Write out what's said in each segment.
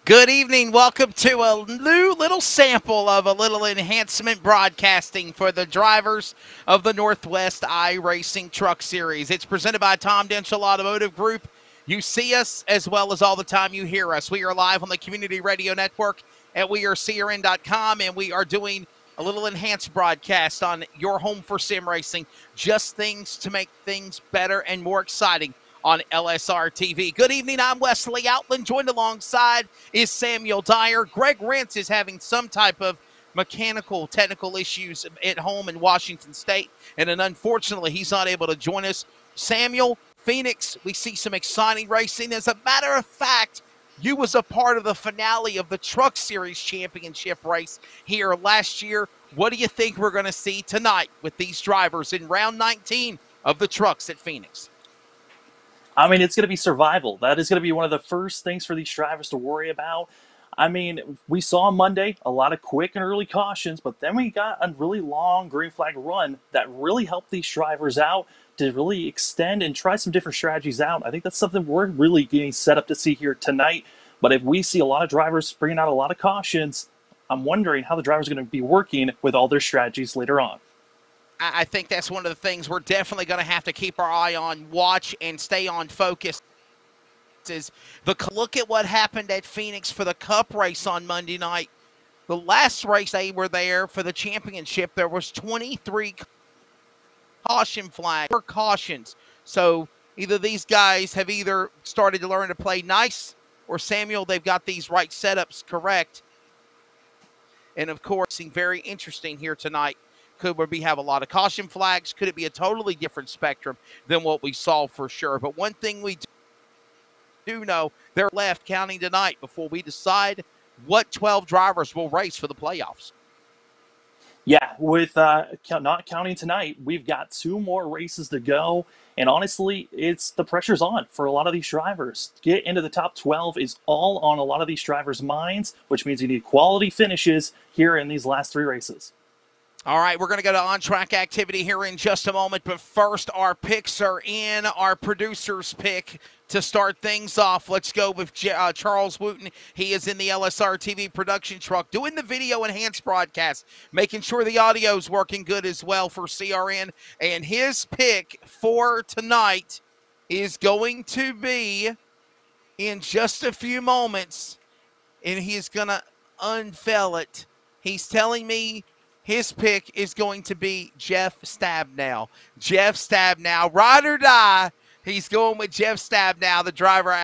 Good evening. Welcome to a new little sample of a little enhancement broadcasting for the drivers of the Northwest iRacing Truck Series. It's presented by Tom Denschel Automotive Group. You see us as well as all the time you hear us. We are live on the Community Radio Network at wearecrn.com, and we are doing a little enhanced broadcast on your home for sim racing. Just things to make things better and more exciting on LSRTV. Good evening, I'm Wesley Outland. Joined alongside is Samuel Dyer. Greg Rentz is having some type of mechanical, technical issues at home in Washington State, and then unfortunately he's not able to join us. Samuel, Phoenix, we see some exciting racing. As a matter of fact, you was a part of the finale of the Truck Series Championship race here last year. What do you think we're going to see tonight with these drivers in round 19 of the trucks at Phoenix? I mean, it's going to be survival. That is going to be one of the first things for these drivers to worry about. I mean, we saw on Monday a lot of quick and early cautions, but then we got a really long green flag run that really helped these drivers out to really extend and try some different strategies out. I think that's something we're really getting set up to see here tonight. But if we see a lot of drivers bringing out a lot of cautions, I'm wondering how the drivers are going to be working with all their strategies later on. I think that's one of the things we're definitely going to have to keep our eye on, watch, and stay on focus. Is look at what happened at Phoenix for the Cup race on Monday night. The last race they were there for the championship, there was 23 caution flags or cautions. So either these guys have either started to learn to play nice, or Samuel, they've got these right setups correct. And of course, very interesting here tonight. Could we have a lot of caution flags? Could it be a totally different spectrum than what we saw for sure? But one thing we do know, they're left counting tonight before we decide what 12 drivers will race for the playoffs. Yeah, with not counting tonight, we've got 2 more races to go. And honestly, the pressure's on for a lot of these drivers. Get into the top 12 is all on a lot of these drivers' minds, which means you need quality finishes here in these last 3 races. All right, we're going to go to on-track activity here in just a moment, but first our picks are in. Our producer's pick to start things off. Let's go with Charles Wooten. He is in the LSRTV production truck doing the video enhanced broadcast, making sure the audio is working good as well for CRN. And his pick for tonight is going to be in just a few moments, and he's going to unveil it. He's telling me his pick is going to be Jeff Stabnow. Jeff Stabnow, ride or die. He's going with Jeff Stabnow, the driver.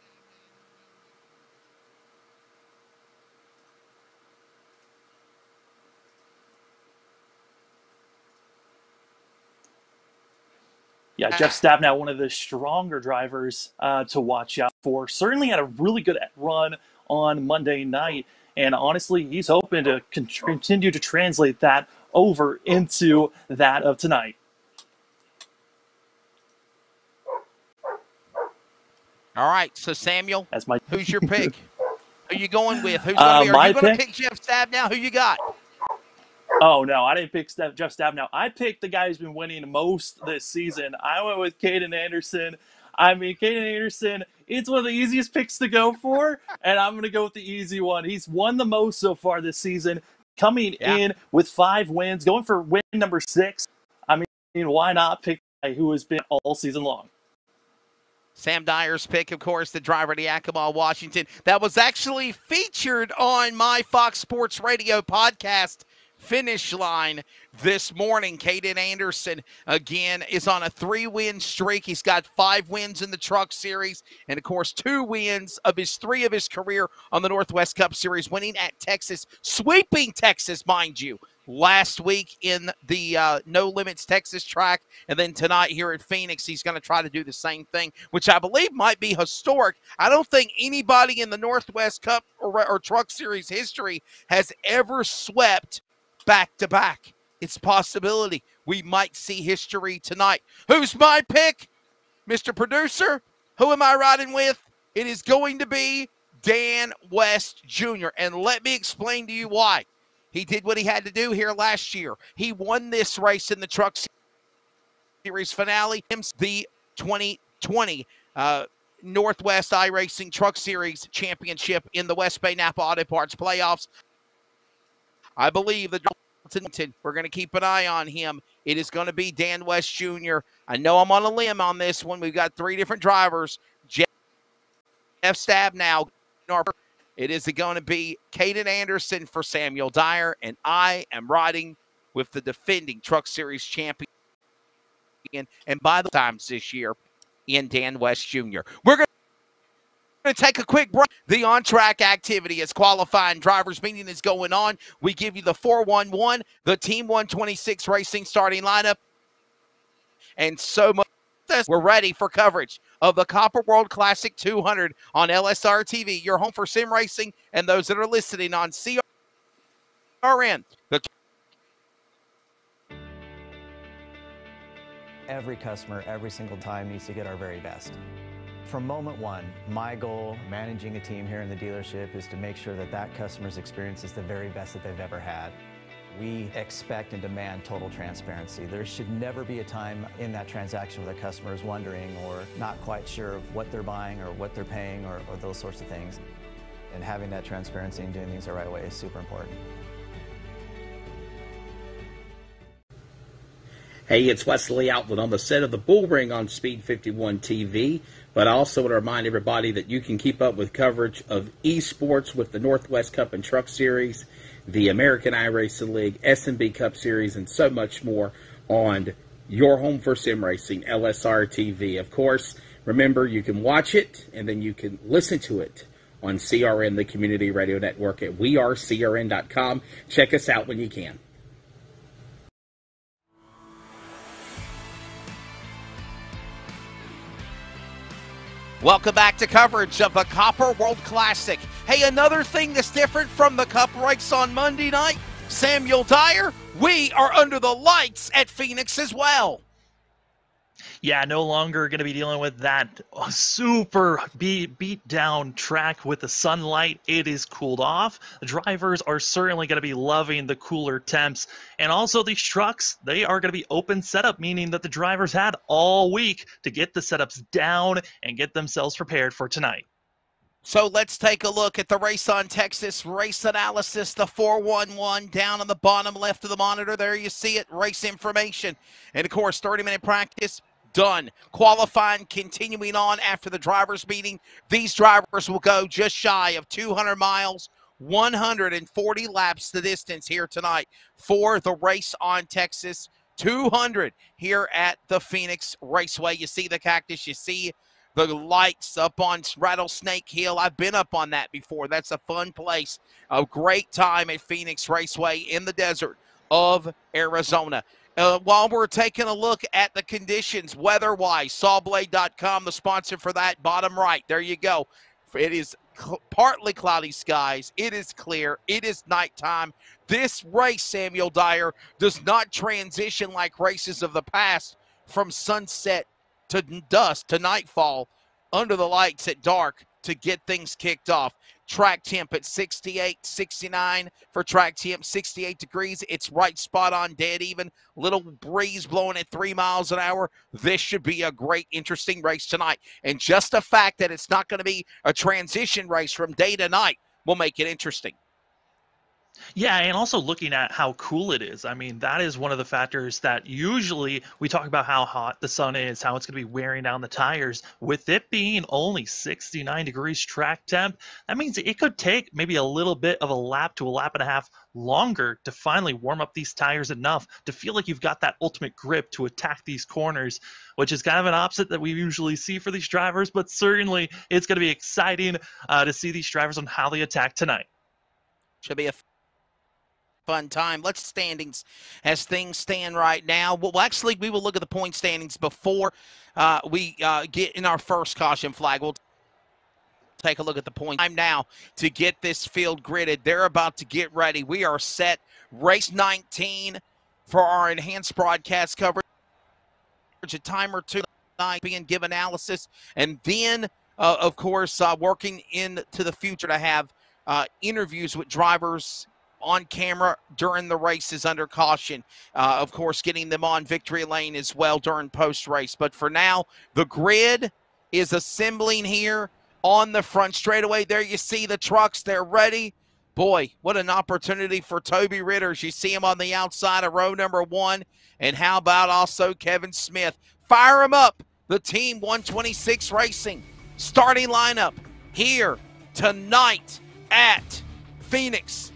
Yeah, Jeff Stabnow, one of the stronger drivers to watch out for. Certainly had a really good run on Monday night. And honestly, he's hoping to continue to translate that over into that of tonight. All right, so Samuel, who's your pick? Who you going with? Who's going to be? Are you going to pick Jeff Stabnow? Who you got? Oh, no, I didn't pick Jeff Stabnow. I picked the guy who's been winning most this season. I went with Caden Anderson. I mean, Caden Anderson, it's one of the easiest picks to go for, and I'm going to go with the easy one. He's won the most so far this season, coming in with 5 wins, going for win number 6. I mean, why not pick the guy who has been all season long? Sam Dyer's pick, of course, the driver of the Yakima, Washington. That was actually featured on my Fox Sports Radio podcast, Finish Line, this morning. Caden Anderson, again, is on a 3-win streak. He's got 5 wins in the Truck Series and, of course, 2 wins of his 3 of his career on the Northwest Cup Series, winning at Texas, sweeping Texas, mind you, last week in the No Limits Texas track. And then tonight here at Phoenix, he's going to try to do the same thing, which I believe might be historic. I don't think anybody in the Northwest Cup or Truck Series history has ever swept back-to-back. It's a possibility we might see history tonight. Who's my pick, Mr. Producer? Who am I riding with? It is going to be Dan West Jr., and let me explain to you why. He did what he had to do here last year. He won this race in the Truck Series finale, the 2020 Northwest iRacing Truck Series Championship in the West Bay Napa Auto Parts playoffs. I believe that we're going to keep an eye on him. It is going to be Dan West Jr. I know I'm on a limb on this one. We've got 3 different drivers. Jeff Stab now. It is going to be Caden Anderson for Samuel Dyer, and I am riding with the defending Truck Series champion, and by the times this year, in Dan West Jr. We're going to take a quick break. The on-track activity as qualifying drivers meeting is going on. We give you the 411, the Team 126 Racing starting lineup, and so much. We're ready for coverage of the Copper World Classic 200 on LSRTV, your home for sim racing, and those that are listening on CRN. Every customer, every single time, needs to get our very best. From moment one, my goal managing a team here in the dealership is to make sure that that customer's experience is the very best that they've ever had. We expect and demand total transparency. There should never be a time in that transaction where the customer is wondering or not quite sure of what they're buying or what they're paying or those sorts of things. And having that transparency and doing things the right way is super important. Hey, it's Wesley Outland on the set of the Bull Ring on Speed 51 TV. But I also want to remind everybody that you can keep up with coverage of esports with the Northwest Cup and Truck Series, the American iRacing League, S&B Cup Series, and so much more on your home for sim racing, LSRTV. Of course, remember, you can watch it, and then you can listen to it on CRN, the Community Radio Network, at wearecrn.com. Check us out when you can. Welcome back to coverage of the Copper World Classic. Hey, another thing that's different from the Cup race on Monday night, Samuel Dyer, we are under the lights at Phoenix as well. Yeah, no longer going to be dealing with that super beat down track with the sunlight. It is cooled off. The drivers are certainly going to be loving the cooler temps. And also these trucks, they are going to be open setup, meaning that the drivers had all week to get the setups down and get themselves prepared for tonight. So let's take a look at the Race on Texas race analysis, the 411 down on the bottom left of the monitor. There you see it, race information. And of course, 30-minute practice. Done. Qualifying continuing on after the drivers' meeting. These drivers will go just shy of 200 miles, 140 laps the distance here tonight for the Race on Texas 200 here at the Phoenix Raceway. You see the cactus, you see the lights up on Rattlesnake Hill. I've been up on that before. That's a fun place. A great time at Phoenix Raceway in the desert of Arizona. While we're taking a look at the conditions weather-wise, sawblade.com, the sponsor for that, bottom right. There you go. It is partly cloudy skies. It is clear. It is nighttime. This race, Samuel Dyer, does not transition like races of the past from sunset to dusk to nightfall under the lights at dark to get things kicked off. Track temp at 68, 69 for track temp, 68 degrees. It's right spot on, dead even. Little breeze blowing at 3 miles an hour. This should be a great, interesting race tonight. And just the fact that it's not going to be a transition race from day to night will make it interesting. Yeah, and also looking at how cool it is. I mean, that is one of the factors that usually we talk about how hot the sun is, how it's going to be wearing down the tires. With it being only 69 degrees track temp, that means it could take maybe a little bit of a lap to a lap and a half longer to finally warm up these tires enough to feel like you've got that ultimate grip to attack these corners, which is kind of an opposite that we usually see for these drivers, but certainly it's going to be exciting to see these drivers on how they attack tonight. Should be a fun time. Let's standings as things stand right now. Well, actually, we will look at the point standings before we get in our first caution flag. We'll take a look at the point time now to get this field gridded. They're about to get ready. We are set. Race 19 for our enhanced broadcast coverage. A time or two being give analysis, and then of course working into the future to have interviews with drivers on camera during the races under caution. Of course, getting them on victory lane as well during post-race. But for now, the grid is assembling here on the front straightaway. There you see the trucks. They're ready. Boy, what an opportunity for Toby Ritters. You see him on the outside of row number 1. And how about also Kevin Smith? Fire him up. The Team 126 Racing starting lineup here tonight at Phoenix.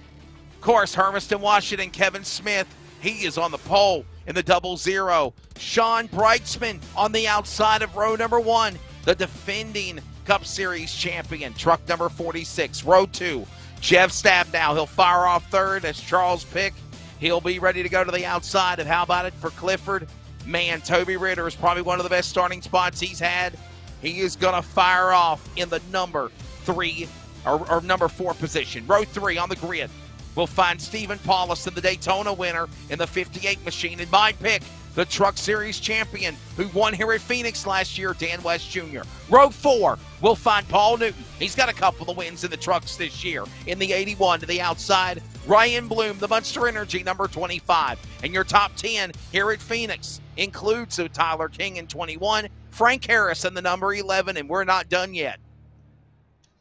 Of course, Hermiston, Washington, Kevin Smith. He is on the pole in the 00. Sean Brightsman on the outside of row number 1. The defending Cup Series champion, truck number 46. Row 2. Jeff Stabnow, he'll fire off third as Charles Pick. He'll be ready to go to the outside of how about it for Clifford. Man, Toby Ritter is probably one of the best starting spots he's had. He is going to fire off in the number 3 or number 4 position. Row 3 on the grid. We'll find Stephen Paulus, the Daytona winner in the 58 machine. And my pick, the Truck Series champion who won here at Phoenix last year, Dan West Jr. Row 4, we'll find Paul Newton. He's got a couple of wins in the trucks this year. In the 81 to the outside, Ryan Bloom, the Monster Energy, number 25. And your top 10 here at Phoenix includes Tyler King in 21, Frank Harris in the number 11, and we're not done yet.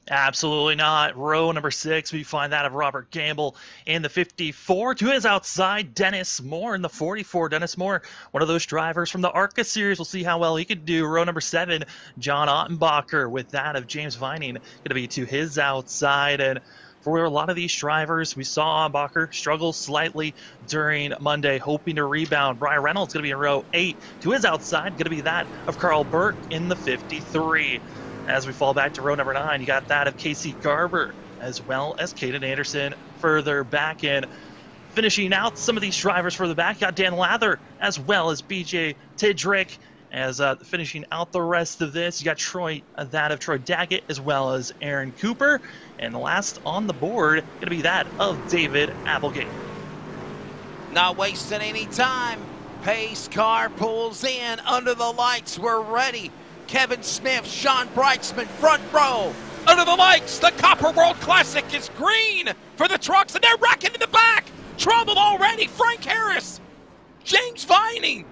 Absolutely not. Row number 6, we find that of Robert Gamble in the 54. To his outside, Dennis Moore in the 44. Dennis Moore, one of those drivers from the ARCA series. We'll see how well he could do. Row number 7, John Ottenbacher with that of James Vining going to be to his outside. And for a lot of these drivers, we saw Ottenbacher struggle slightly during Monday, hoping to rebound. Brian Reynolds going to be in row 8. To his outside, going to be that of Carl Burke in the 53. As we fall back to row number 9, you got that of Casey Garber as well as Caden Anderson further back in. Finishing out some of these drivers further back, you got Dan Lather as well as BJ Tidrick. As finishing out the rest of this, you got that of Troy Daggett as well as Aaron Cooper. And last on the board, going to be that of David Applegate. Not wasting any time. Pace car pulls in under the lights. We're ready. Kevin Smith, Sean Brightsman, front row. Under the lights, the Copper World Classic is green for the trucks, and they're wrecking in the back. Trouble already. Frank Harris, James Vining,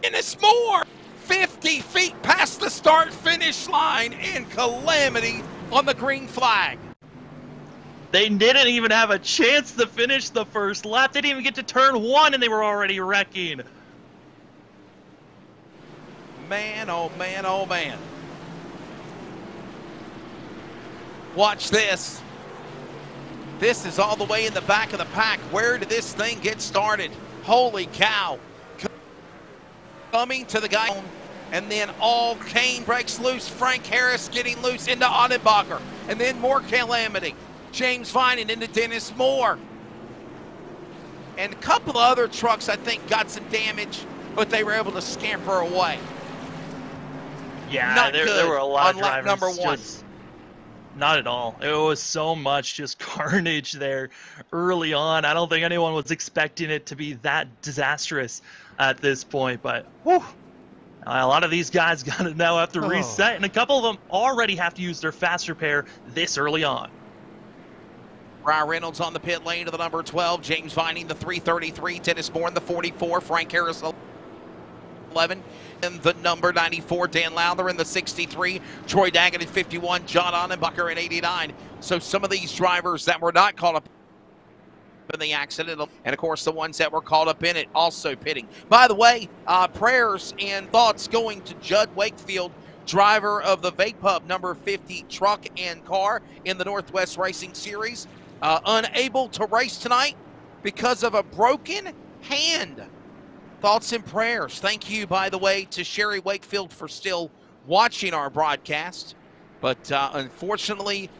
Dennis Moore. 50 feet past the start-finish line, and calamity on the green flag. They didn't even have a chance to finish the first lap. They didn't even get to turn 1, and they were already wrecking. Man, oh man, oh man. Watch this. This is all the way in the back of the pack. Where did this thing get started? Holy cow. Coming to the guy, and then all Kane breaks loose. Frank Harris getting loose into Ottenbacher, and then more calamity. James Vining into Dennis Moore. And a couple of other trucks, I think, got some damage, but they were able to scamper away. Yeah, there were a lot of drivers. Number 1. Not at all. It was so much just carnage there early on. I don't think anyone was expecting it to be that disastrous at this point. But whew, a lot of these guys got to now have to reset, and a couple of them already have to use their fast repair this early on. Brian Reynolds on the pit lane to the number 12. James Vining, the 333. Dennis Moore in the 44. Frank Harris, 11. And the number 94, Dan Lowther in the 63, Troy Daggett in 51, John Ottenbacher in 89. So some of these drivers that were not caught up in the accident, and of course the ones that were caught up in it also pitting. By the way, prayers and thoughts going to Judd Wakefield, driver of the Vape Hub number 50 truck and car in the Northwest Racing Series, unable to race tonight because of a broken hand. Thoughts and prayers. Thank you, by the way, to Sherry Wakefield for still watching our broadcast. But unfortunately,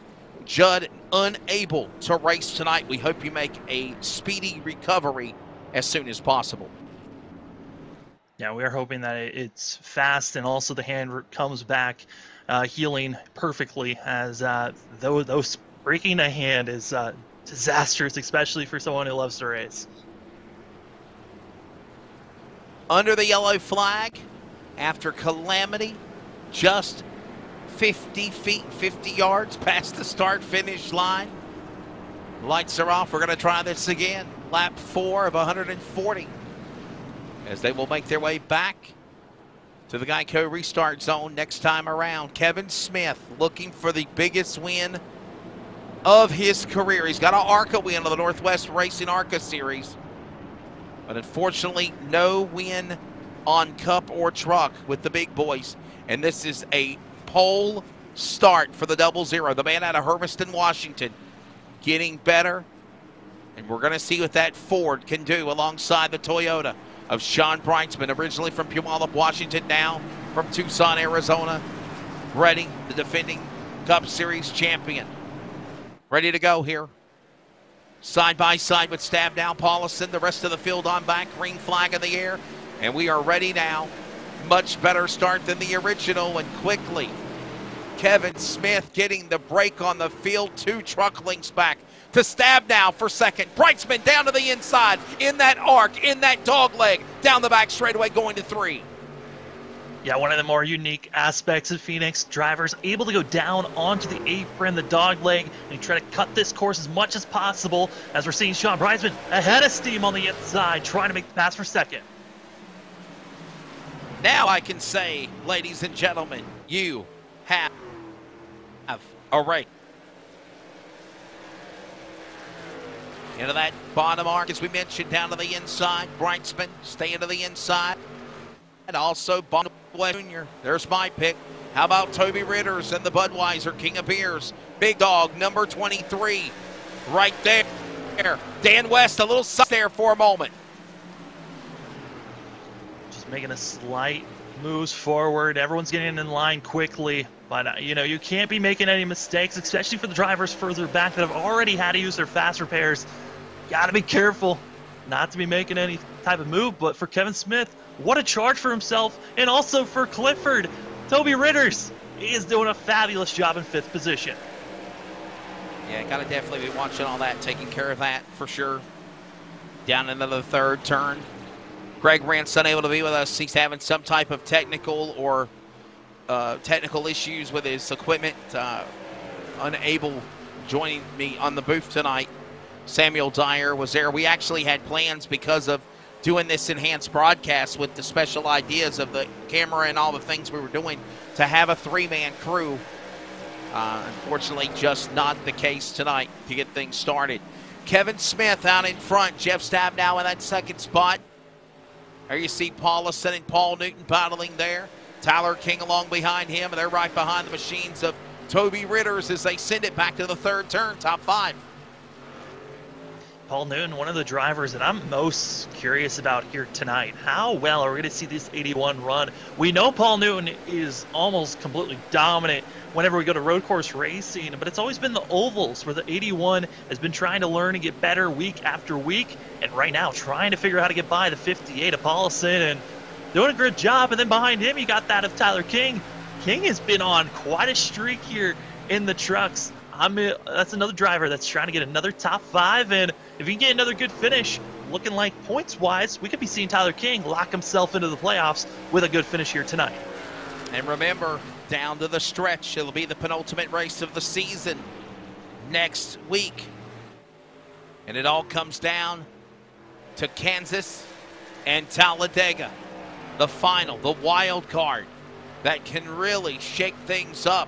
Judd unable to race tonight. We hope you make a speedy recovery as soon as possible. Yeah, we are hoping that it's fast, and also the hand comes back healing perfectly, as those breaking a hand is disastrous, especially for someone who loves to race. Under the yellow flag, after calamity, just 50 feet, 50 yards past the start-finish line. Lights are off. We're going to try this again. Lap 4 of 140. As they will make their way back to the Geico restart zone next time around. Kevin Smith looking for the biggest win of his career. He's got an ARCA win of the Northwest Racing ARCA Series, but unfortunately no win on Cup or Truck with the big boys. And this is a pole start for the 00. The man out of Hermiston, Washington, getting better. And we're going to see what that Ford can do alongside the Toyota of Sean Breitzman, originally from Puyallup, Washington, now from Tucson, Arizona. Ready, the defending Cup Series champion. Ready to go here. Side by side with Stabnow, Paulison, the rest of the field on back, green flag in the air. And we are ready now. Much better start than the original, and quickly Kevin Smith getting the break on the field. 2 truck links back to Stabnow for second. Breitzman down to the inside, in that arc, in that dog leg, down the back straightaway going to 3. Yeah, one of the more unique aspects of Phoenix, drivers able to go down onto the apron, the dog leg, and try to cut this course as much as possible, as we're seeing Sean Breitzman ahead of steam on the inside, trying to make the pass for second. Now I can say, ladies and gentlemen, you have a race. Into that bottom arc, as we mentioned, down to the inside. Breitzman staying to the inside. And also Bond Jr. There's my pick. How about Toby Ritters and the Budweiser King of Beers? Big dog, number 23, right there. Dan West, a little suck there for a moment. Just making a slight moves forward. Everyone's getting in line quickly. But, you know, you can't be making any mistakes, especially for the drivers further back that have already had to use their fast repairs. Got to be careful not to be making any type of move. But for Kevin Smith, what a charge for himself, and also for Clifford. Toby Ritters, he is doing a fabulous job in 5th position. Yeah, got to definitely be watching all that, taking care of that for sure. Down into the 3rd turn. Greg Rant's unable to be with us. He's having some type of technical issues with his equipment. Unable joining me on the booth tonight. Samuel Dyer was there. We actually had plans because of doing this enhanced broadcast with the special ideas of the camera and all the things we were doing to have a 3-man crew. Unfortunately, just not the case tonight to get things started. Kevin Smith out in front. Jeff Stabnow in that 2nd spot. There you see Paulison and Paul Newton battling there. Tyler King along behind him, and they're right behind the machines of Toby Ritters as they send it back to the 3rd turn, top 5. Paul Newton, one of the drivers that I'm most curious about here tonight. How well are we going to see this 81 run? We know Paul Newton is almost completely dominant whenever we go to road course racing, but it's always been the ovals where the 81 has been trying to learn and get better week after week, and right now trying to figure out how to get by the 58 of Paulison and doing a good job. And then behind him, you got that of Tyler King. King has been on quite a streak here in the trucks. That's another driver that's trying to get another top 5, and if he can get another good finish, looking like points-wise, we could be seeing Tyler King lock himself into the playoffs with a good finish here tonight. And remember, down to the stretch, it'll be the penultimate race of the season next week. And it all comes down to Kansas and Talladega, the final, the wild card that can really shake things up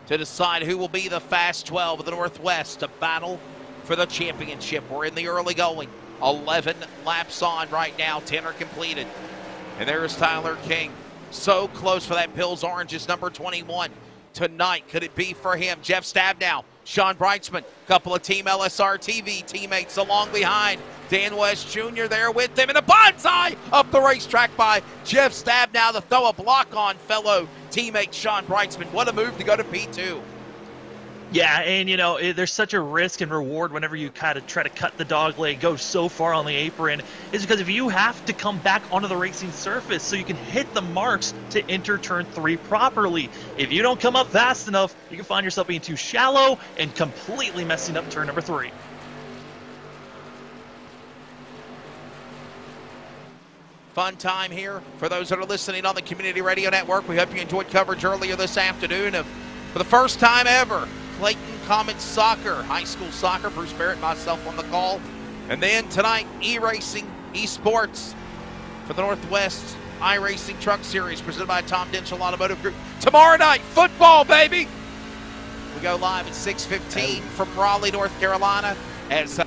to decide who will be the Fast 12 of the Northwest to battle for the championship. We're in the early going. 11 laps on right now. 10 are completed. And there's Tyler King. So close for that Pills Oranges number 21. Tonight, could it be for him? Jeff Stabnow, Sean Breitzman, couple of Team LSRTV teammates along behind. Dan West Jr. there with them, and a bonsai up the racetrack by Jeff Stabnow to throw a block on fellow teammate Sean Breitzman. What a move to go to P2. Yeah, and you know, there's such a risk and reward whenever you kind of try to cut the dog leg, go so far on the apron, is because if you have to come back onto the racing surface so you can hit the marks to enter turn 3 properly. If you don't come up fast enough, you can find yourself being too shallow and completely messing up turn number 3. Fun time here for those that are listening on the Community Radio Network. We hope you enjoyed coverage earlier this afternoon of, for the first time ever, Clayton Comets Soccer, high school soccer. Bruce Barrett and myself on the call. And then tonight, e-racing, esports for the Northwest iRacing Truck Series presented by Tom Denchel Automotive Group. Tomorrow night, football, baby! We go live at 6:15 from Raleigh, North Carolina as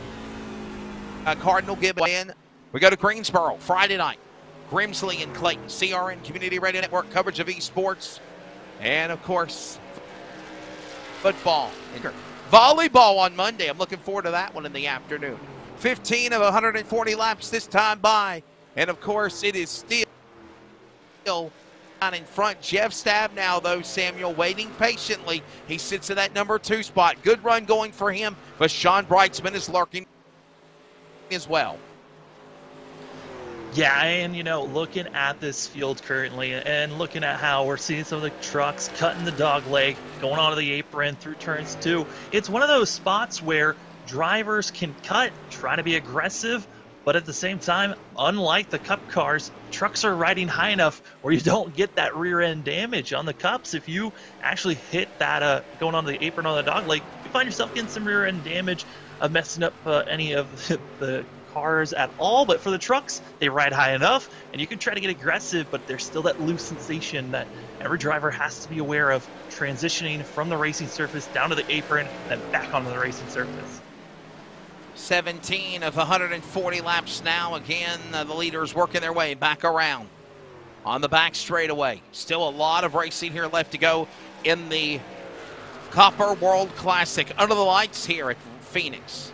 Cardinal Gibbon in. We go to Greensboro Friday night. Grimsley and Clayton, CRN Community Radio Network coverage of esports. And, of course, football. Volleyball on Monday. I'm looking forward to that one in the afternoon. 15 of 140 laps this time by. And, of course, it is still down in front. Jeff Stab now, though, Samuel, waiting patiently. He sits in that number 2 spot. Good run going for him, but Sean Brightsman is lurking as well. Yeah, and looking at this field currently and looking at how we're seeing some of the trucks cutting the dog leg, going onto the apron through turns 2, it's one of those spots where drivers can cut, try to be aggressive, but at the same time, unlike the cup cars, trucks are riding high enough where you don't get that rear end damage. On the cups, if you actually hit that going on the apron on the dog leg, you find yourself getting some rear end damage of messing up any of the cars at all. But for the trucks, they ride high enough and you can try to get aggressive, but there's still that loose sensation that every driver has to be aware of, transitioning from the racing surface down to the apron and then back onto the racing surface. 17 of 140 laps now. Again, the leaders working their way back around on the back straightaway. Still a lot of racing here left to go in the Copper World Classic. Under the lights here at Phoenix.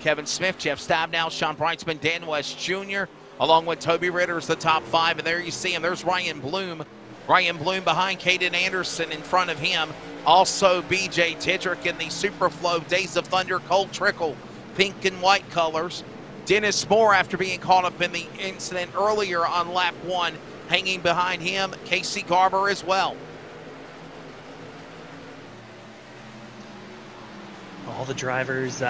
Kevin Smith, Jeff Stabnow, Sean Brightsman, Dan West Jr., along with Toby Ritter's the top 5. And there you see him. There's Ryan Bloom. Ryan Bloom behind Caden Anderson in front of him. Also BJ Tidrick in the Superflow Days of Thunder Cold Trickle pink and white colors. Dennis Moore, after being caught up in the incident earlier on lap 1, hanging behind him. Casey Garber as well. All the drivers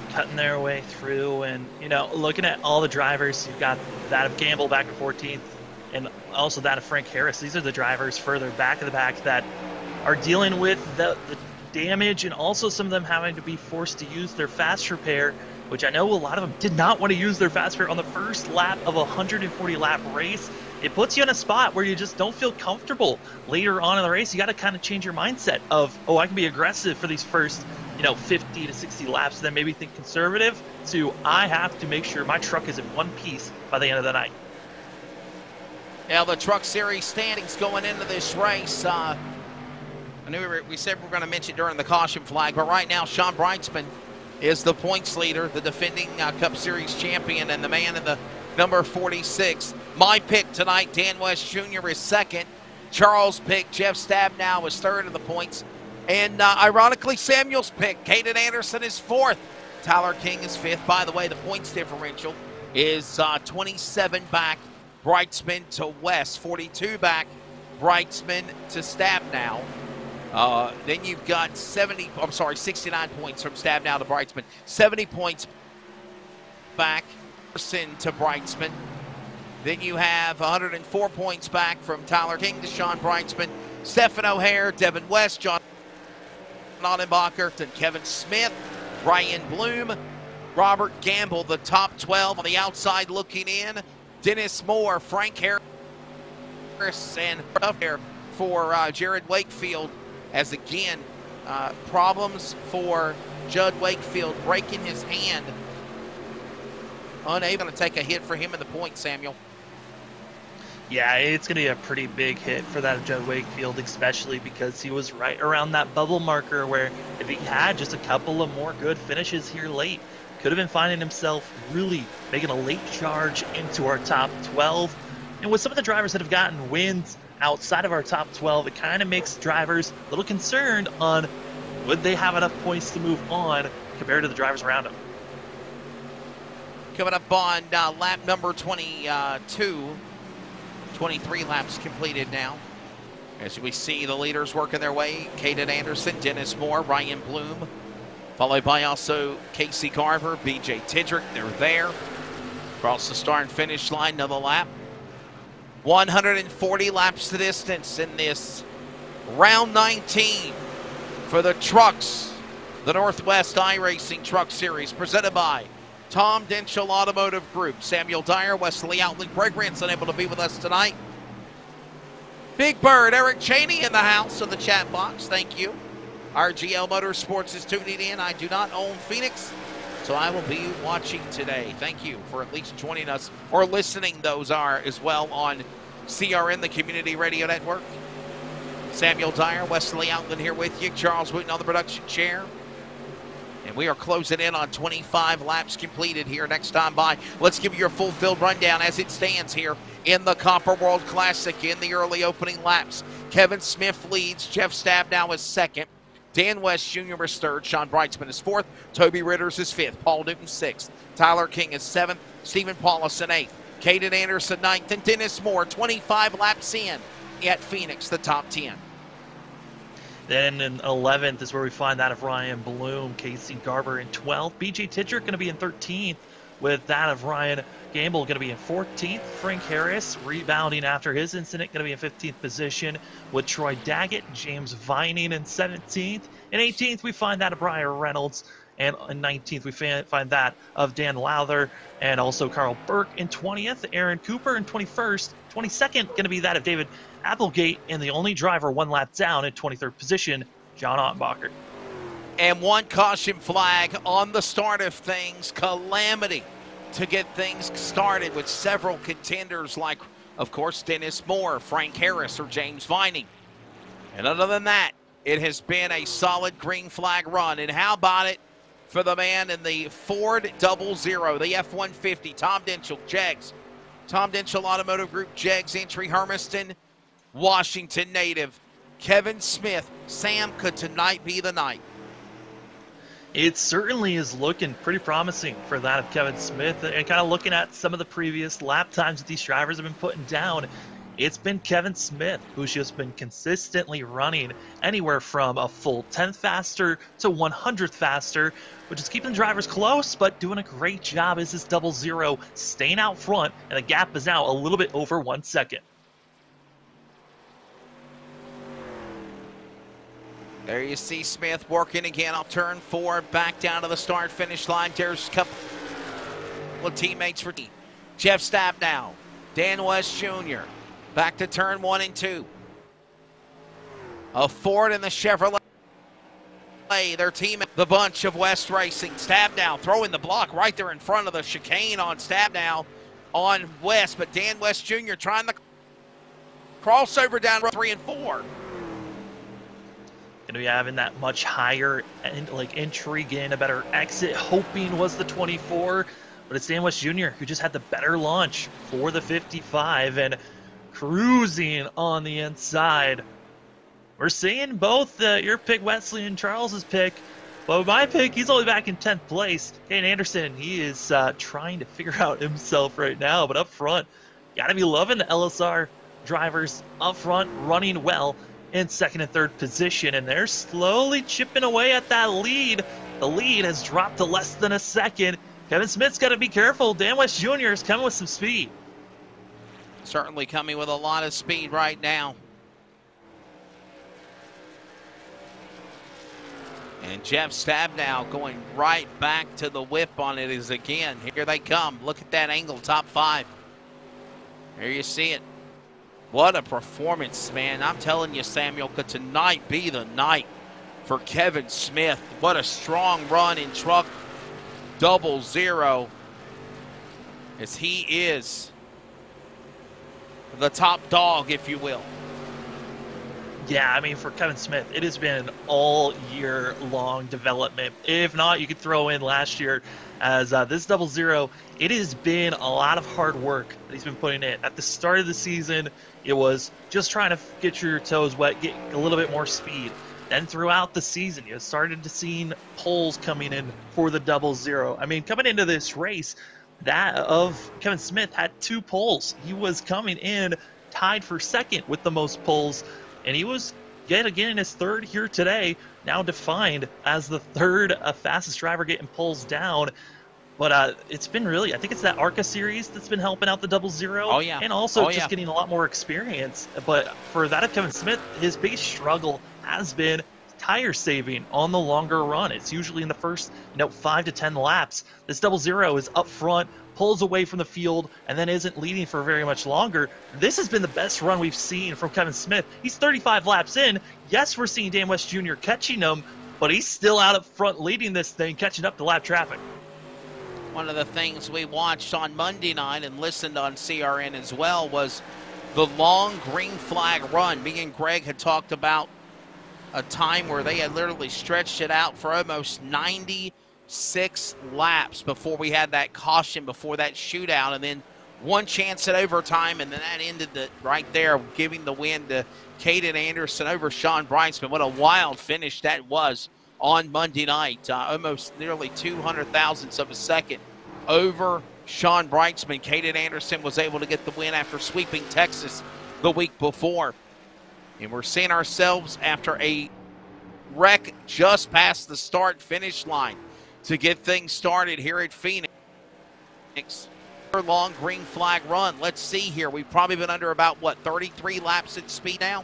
cutting their way through, and looking at all the drivers, you've got that of Gamble back in 14th and also that of Frank Harris. These are the drivers further back of the pack that are dealing with the damage, and also some of them having to be forced to use their fast repair, which I know a lot of them did not want to use their fast repair on the first lap of a 140 lap race. It puts you in a spot where you just don't feel comfortable later on in the race. You got to kind of change your mindset of, oh, I can be aggressive for these first 50 to 60 laps, then maybe think conservative, to I have to make sure my truck is in one piece by the end of the night. Now the Truck Series standings going into this race. I knew we said we were going to mention during the caution flag, but right now Sean Brightsman is the points leader, the defending Cup Series champion, and the man in the number 46. My pick tonight, Dan West Jr. is second. Charles' pick, Jeff Stabnow, is third in the points. And ironically, Samuel's pick, Caden Anderson, is fourth. Tyler King is fifth. By the way, the points differential is 27 back, Brightsman to West, 42 back, Brightsman to Stabnow. Then you've got 69 points from Stabnow to Brightsman. 70 points back to Brightsman. Then you have 104 points back from Tyler King to Sean Brightsman. Stephen O'Hare, Devin West, John Nonnenbacher, and Kevin Smith, Ryan Bloom, Robert Gamble, the top 12 on the outside looking in. Dennis Moore, Frank Harris, and here for Jared Wakefield, as again, problems for Judd Wakefield, breaking his hand. Unable to take a hit for him in the point, Samuel. Yeah, it's going to be a pretty big hit for that Judd Wakefield, especially because he was right around that bubble marker where if he had just a couple of more good finishes here late, could have been finding himself really making a late charge into our top 12. And with some of the drivers that have gotten wins outside of our top 12, it kind of makes drivers a little concerned on would they have enough points to move on compared to the drivers around them. Coming up on lap number 22, 23 laps completed now. As we see the leaders working their way, Caden Anderson, Dennis Moore, Ryan Bloom, followed by also Casey Garver, BJ Tidrick. They're there. Across the start and finish line, another lap. 140 laps to distance in this round 19 for the trucks, the Northwest iRacing Truck Series, presented by Tom Denchel Automotive Group, Samuel Dyer, Wesley Outland, Greg Ranson able to be with us tonight. Big Bird, Eric Cheney in the house of the chat box. Thank you. RGL Motorsports is tuning in. I do not own Phoenix, so I will be watching today. Thank you for at least joining us or listening. Those are as well on CRN, the Community Radio Network. Samuel Dyer, Wesley Outland here with you. Charles Wooten on the production chair. And we are closing in on 25 laps completed here next time by. Let's give you your full field rundown as it stands here in the Copper World Classic in the early opening laps. Kevin Smith leads. Jeff Stabnow is second. Dan West Jr. is third. Sean Brightsman is fourth. Toby Ritters is fifth. Paul Newton sixth. Tyler King is seventh. Stephen Paulus in eighth. Caden Anderson ninth. And Dennis Moore 25 laps in at Phoenix, the top 10. Then in 11th is where we find that of Ryan Bloom. Casey Garber in 12th. BJ Tidger going to be in 13th, with that of Ryan Gamble going to be in 14th. Frank Harris rebounding after his incident, going to be in 15th position, with Troy Daggett, James Vining in 17th. In 18th, we find that of Brian Reynolds. And in 19th, we find that of Dan Lowther and also Carl Burke in 20th. Aaron Cooper in 21st. 22nd, going to be that of David Applegate, and the only driver one lap down in 23rd position, John Ottenbacher. And one caution flag on the start of things. Calamity to get things started with several contenders like, of course, Dennis Moore, Frank Harris, or James Vining. And other than that, it has been a solid green flag run. And how about it for the man in the Ford 00, the F-150, Tom Denchel, Jegs. Tom Denchel Automotive Group, Jegs entry, Hermiston, Washington native, Kevin Smith. Sam, could tonight be the night? It certainly is looking pretty promising for that of Kevin Smith. And kind of looking at some of the previous lap times that these drivers have been putting down, it's been Kevin Smith who's just been consistently running anywhere from a full 10th faster to 100th faster, which is keeping drivers close, but doing a great job as this 00 staying out front, and the gap is now a little bit over 1 second. There you see Smith working again on turn 4, back down to the start-finish line. There's a couple of teammates for Jeff Stabnow, Dan West Jr., back to turn 1 and 2. A Ford and the Chevrolet, their team, the bunch of West Racing. Stabnow throwing the block right there in front of the chicane on Stabnow on West, but Dan West Jr. trying the crossover down row 3 and 4. Going to be having that much higher entry, getting a better exit, hoping was the 24, but it's Dan West Jr. who just had the better launch for the 55 and cruising on the inside. We're seeing both your pick, Wesley, and Charles's pick, but my pick, he's only back in 10th place. Caden Anderson, he is trying to figure out himself right now, but up front, got to be loving the LSR drivers up front, running well in second and third position, and they're slowly chipping away at that lead. The lead has dropped to less than a second. Kevin Smith's got to be careful. Dan West Jr. is coming with some speed. Certainly coming with a lot of speed right now. And Jeff Stabnow going right back to the whip on it is again. Here they come. Look at that angle, top 5. There you see it. What a performance, man. I'm telling you, Samuel, could tonight be the night for Kevin Smith. What a strong run in truck 00, as he is the top dog, if you will. Yeah, I mean, for Kevin Smith, it has been all year long development. If not, you could throw in last year as this 00. It has been a lot of hard work that he's been putting in. At the start of the season, it was just trying to get your toes wet, get a little bit more speed. Then throughout the season, you started to see poles coming in for the 00. I mean, coming into this race, that of Kevin Smith had 2 poles. He was coming in tied for second with the most poles, and he was yet again his third here today, now defined as the third fastest driver getting poles down. But it's been really, I think it's that ARCA series that's been helping out the 00. Oh, yeah. And also just getting a lot more experience. But for that of Kevin Smith, his biggest struggle has been tire saving on the longer run. It's usually in the first 5 to 10 laps. This 00 is up front, pulls away from the field, and then isn't leading for very much longer. This has been the best run we've seen from Kevin Smith. He's 35 laps in. Yes, we're seeing Dan West Jr. catching him, but he's still out up front leading this thing, catching up to lap traffic. One of the things we watched on Monday night and listened on CRN as well was the long green flag run. Me and Greg had talked about a time where they had literally stretched it out for almost 96 laps before we had that caution, before that shootout, and then one chance at overtime, and then that ended right there, giving the win to Caden Anderson over Sean Brightsman. What a wild finish that was on Monday night. Almost nearly 200 thousandths of a second over Sean Brightsman. Caden Anderson was able to get the win after sweeping Texas the week before. And we're seeing ourselves after a wreck just past the start-finish line to get things started here at Phoenix. Long green flag run. Let's see here. We've probably been under about, 33 laps at speed now?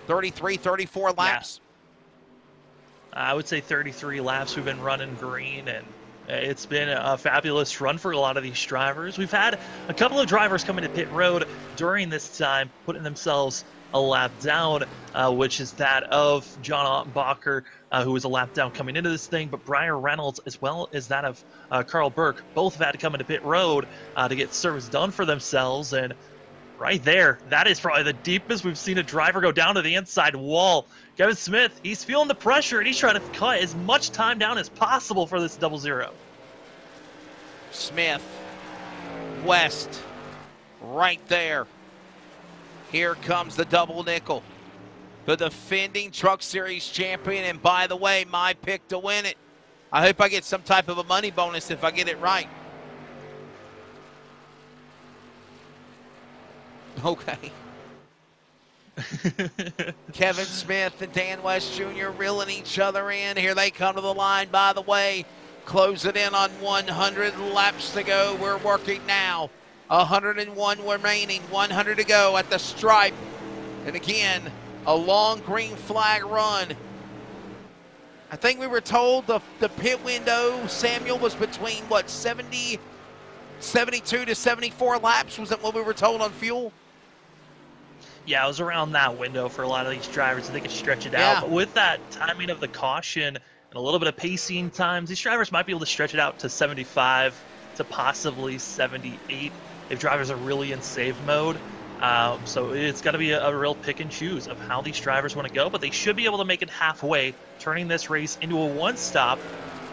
33, 34 laps? Yeah. I would say 33 laps we've been running green, and it's been a fabulous run for a lot of these drivers. We've had a couple of drivers come into pit road during this time, putting themselves a lap down, which is that of John Ottenbacher, who was a lap down coming into this thing, but Brian Reynolds, as well as that of Carl Burke, both have had to come into pit road to get service done for themselves. And right there, that is probably the deepest we've seen a driver go down to the inside wall. Kevin Smith, he's feeling the pressure, and he's trying to cut as much time down as possible for this 00. Smith, West, right there. Here comes the double nickel. The defending Truck Series champion, and by the way, my pick to win it. I hope I get some type of a money bonus if I get it right. Okay. Kevin Smith and Dan West Jr. reeling each other in. Here they come to the line, by the way. Close it in on 100 laps to go. We're working now. 101 remaining, 100 to go at the stripe. And again, a long green flag run. I think we were told the pit window, Samuel, was between, 72 to 74 laps? Was that what we were told on fuel? Yeah, it was around that window for a lot of these drivers. They could stretch it out. But with that timing of the caution and a little bit of pacing times, these drivers might be able to stretch it out to 75 to possibly 78 if drivers are really in save mode. So it's got to be a real pick and choose of how these drivers want to go. But they should be able to make it halfway, turning this race into a one-stop.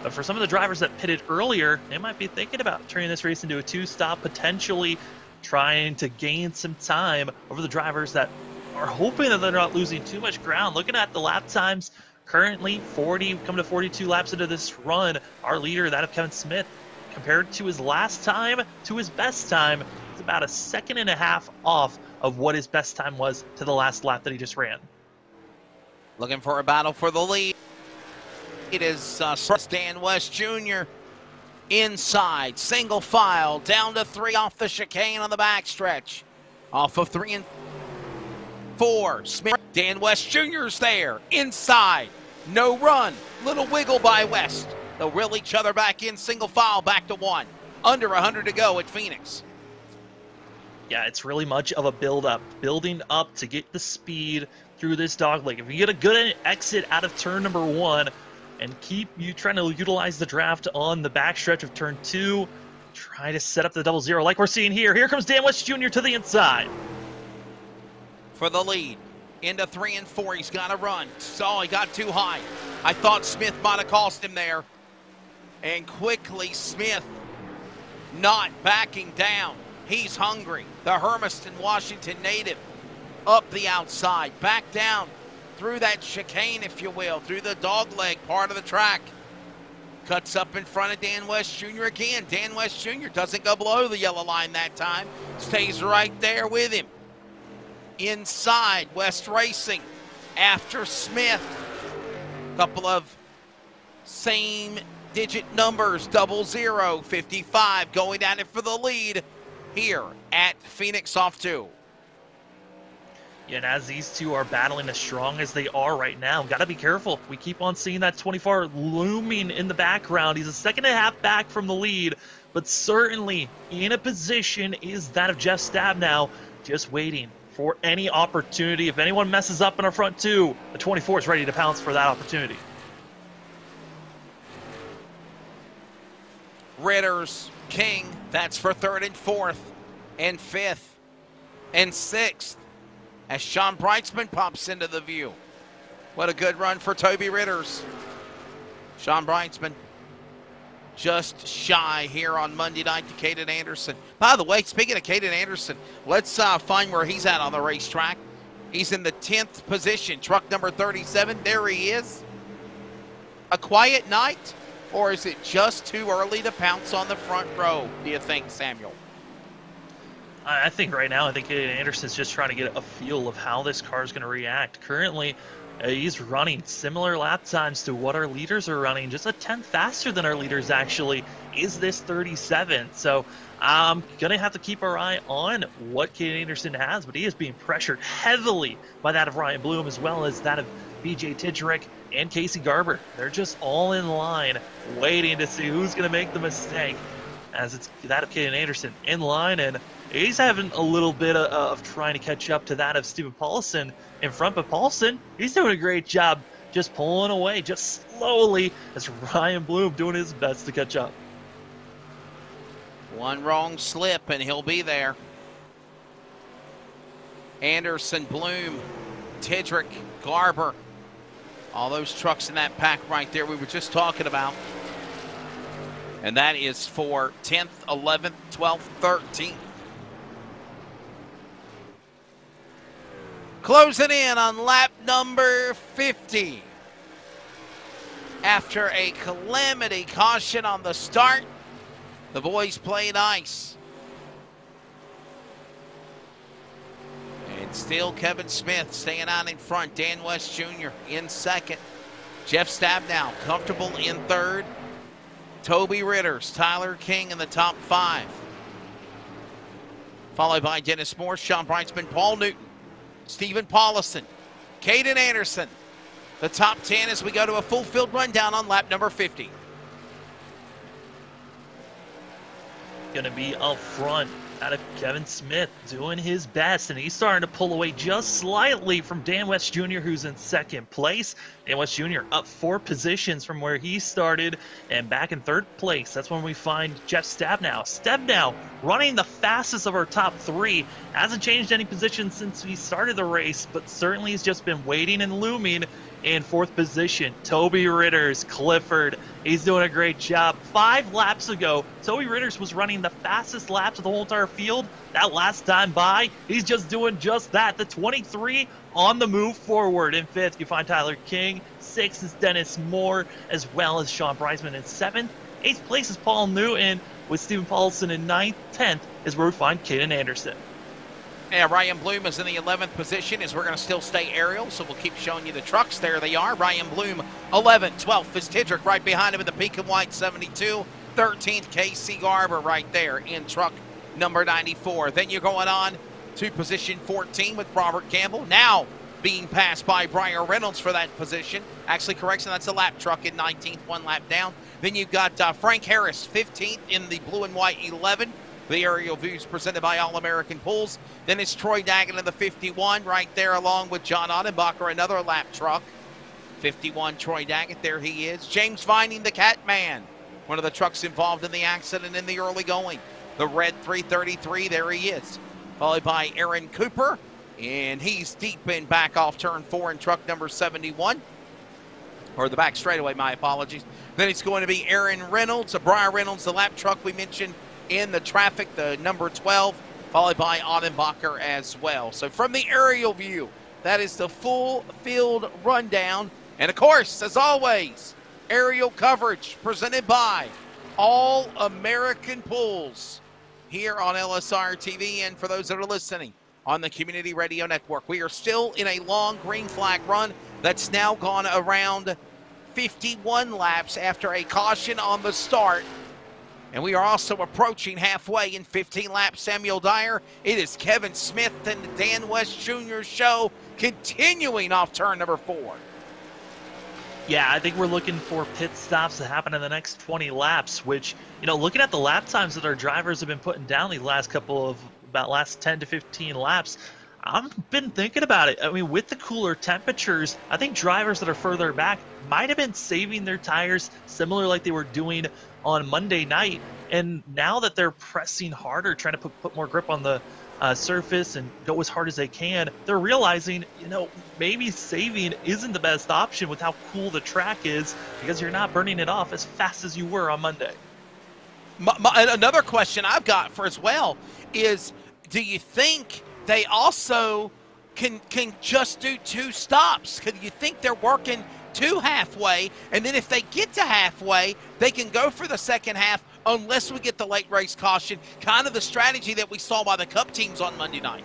But for some of the drivers that pitted earlier, they might be thinking about turning this race into a two-stop, potentially trying to gain some time over the drivers that are hoping that they're not losing too much ground. Looking at the lap times, currently 40, coming to 42 laps into this run. Our leader, that of Kevin Smith, compared to his last time to his best time, it's about a second and a half off of what his best time was to the last lap that he just ran. Looking for a battle for the lead. It is Dan West Jr. inside, single file, down to 3 off the chicane on the backstretch. Off of 3 and 4. Smith, Dan West Jr.'s there, inside, no run, little wiggle by West. They'll reel each other back in, single file, back to 1. Under 100 to go at Phoenix. Yeah, it's really much of a build-up, building up to get the speed through this dogleg. If you get a good exit out of turn number 1 and keep you trying to utilize the draft on the backstretch of turn 2, try to set up the 00 like we're seeing here. Here comes Dan West Jr. to the inside. For the lead, into 3 and 4, he's got to run. He got too high. I thought Smith might have cost him there. And quickly, Smith not backing down. He's hungry. The Hermiston, Washington native up the outside, back down through that chicane, if you will, through the dogleg part of the track. Cuts up in front of Dan West Jr. again. Dan West Jr. doesn't go below the yellow line that time. Stays right there with him. Inside, West Racing after Smith. Couple of same digit numbers, 00, 55, going at it for the lead here at Phoenix off 2. And as these two are battling as strong as they are right now, got to be careful. We keep on seeing that 24 looming in the background. He's a second and a half back from the lead, but certainly in a position is that of Jeff Stabnow, just waiting for any opportunity. If anyone messes up in our front two, the 24 is ready to pounce for that opportunity. Ritters, King, that's for third and fourth, and fifth, and sixth, as Sean Breitzman pops into the view. What a good run for Toby Ritters. Sean Breitzman just shy here on Monday night to Caden Anderson. By the way, speaking of Caden Anderson, let's find where he's at on the racetrack. He's in the 10th position, truck number 37. There he is. A quiet night, or is it just too early to pounce on the front row, do you think, Samuel? I think right now, Caden Anderson's just trying to get a feel of how this car is going to react. Currently, he's running similar lap times to what our leaders are running, just a 10th faster than our leaders actually, is this 37. So I'm going to have to keep our eye on what Caden Anderson has, but he is being pressured heavily by that of Ryan Bloom as well as that of BJ Tidrick and Casey Garber. They're just all in line waiting to see who's going to make the mistake, as it's that of Caden Anderson in line, and he's having a little bit of trying to catch up to that of Stephen Paulson in front, but Paulson, he's doing a great job just pulling away just slowly as Ryan Bloom doing his best to catch up. One wrong slip and he'll be there. Anderson, Bloom, Tidrick, Garber, all those trucks in that pack right there we were just talking about. And that is for 10th, 11th, 12th, 13th. Closing in on lap number 50. After a calamity caution on the start, the boys play nice. And still Kevin Smith staying out in front. Dan West Jr. in second. Jeff Stabnow comfortable in third. Toby Ritters, Tyler King in the top 5. Followed by Dennis Moore, Sean Breitzman, Paul Newton, Stephen Paulison, Caden Anderson. The top 10 as we go to a full field rundown on lap number 50. Going to be up front out of Kevin Smith doing his best, and he's starting to pull away just slightly from Dan West Jr., who's in second place. Dan West Jr. up 4 positions from where he started and back in third place. That's when we find Jeff Stabnow. Stabnow running the fastest of our top 3. Hasn't changed any position since we started the race, but certainly has just been waiting and looming in 4th position. Toby Ritters, Clifford, he's doing a great job. 5 laps ago, Toby Ritters was running the fastest laps of the whole entire field. That last time by, he's just doing just that. The 23 on the move forward. In 5th, you find Tyler King. 6th is Dennis Moore, as well as Sean Breitzman in 7th. 8th place is Paul Newton, with Stephen Paulson in 9th. 10th is where we find Caden Anderson. Yeah, Ryan Bloom is in the 11th position as we're going to still stay aerial, so we'll keep showing you the trucks. There they are. Ryan Bloom, 11th. 12th is Tidrick right behind him in the pink and white 72. 13th, Casey Garber right there in truck number 94. Then you're going on to position 14 with Robert Campbell. Now being passed by Brian Reynolds for that position. Actually, correction, that's a lap truck in 19th, 1 lap down. Then you've got Frank Harris, 15th in the blue and white 11. The aerial views presented by All-American Pools. Then it's Troy Daggett in the 51 right there along with John Ottenbacher, another lap truck. 51, Troy Daggett, there he is. James Vining, the Catman, one of the trucks involved in the accident in the early going. The red 333, there he is. Followed by Aaron Cooper, and he's deep in back off turn 4 in truck number 71. Or the back straightaway, my apologies. Then it's going to be Aaron Reynolds, Brian Reynolds, the lap truck we mentioned in the traffic, the number 12, followed by Ottenbacher as well. So from the aerial view, that is the full field rundown. And of course, as always, aerial coverage presented by All-American Pools here on LSRTV. And for those that are listening on the Community Radio Network, we are still in a long green flag run that's now gone around 51 laps after a caution on the start. And we are also approaching halfway in 15 laps. Samuel Dyer. It is Kevin Smith and the Dan West Jr. show continuing off turn number 4. Yeah, I think we're looking for pit stops to happen in the next 20 laps, which, looking at the lap times that our drivers have been putting down the last last 10 to 15 laps, I've been thinking about it. I mean, with the cooler temperatures, I think drivers that are further back might have been saving their tires similar like they were doing on Monday night. And now that they're pressing harder, trying to put more grip on the surface and go as hard as they can, they're realizing, maybe saving isn't the best option with how cool the track is, because you're not burning it off as fast as you were on Monday. Another question I've got for as well is, do you think they also can just do 2 stops? Could you think they're working to halfway, and then if they get to halfway, they can go for the second half unless we get the late race caution, kind of the strategy that we saw by the Cup teams on Monday night?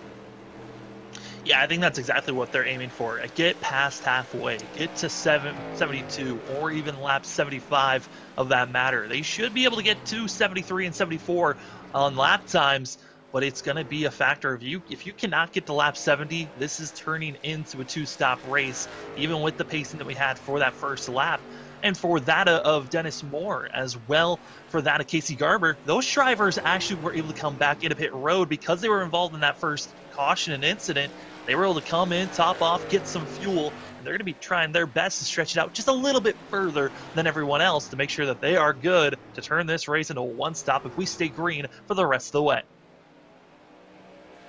Yeah, I think that's exactly what they're aiming for. Get past halfway, get to 72 or even lap 75 of that matter. They should be able to get to 73 and 74 on lap times, but it's going to be a factor of if you cannot get to lap 70, this is turning into a 2-stop race, even with the pacing that we had for that first lap. And for that of Dennis Moore, as well for that of Casey Garber, those drivers actually were able to come back into pit road because they were involved in that first caution and incident. They were able to come in, top off, get some fuel, and they're going to be trying their best to stretch it out just a little bit further than everyone else to make sure that they are good to turn this race into a 1-stop if we stay green for the rest of the way.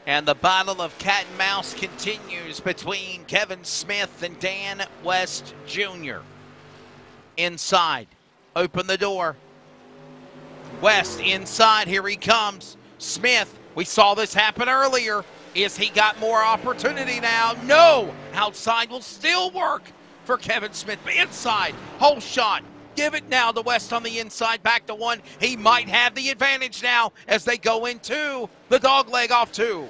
And the battle of cat and mouse continues between Kevin Smith and Dan West Jr. Inside, open the door. West inside, here he comes. Smith, we saw this happen earlier. Is he got more opportunity now? No, outside will still work for Kevin Smith. Inside, whole shot. Give it now to West on the inside, back to 1. He might have the advantage now as they go into the dog leg off 2.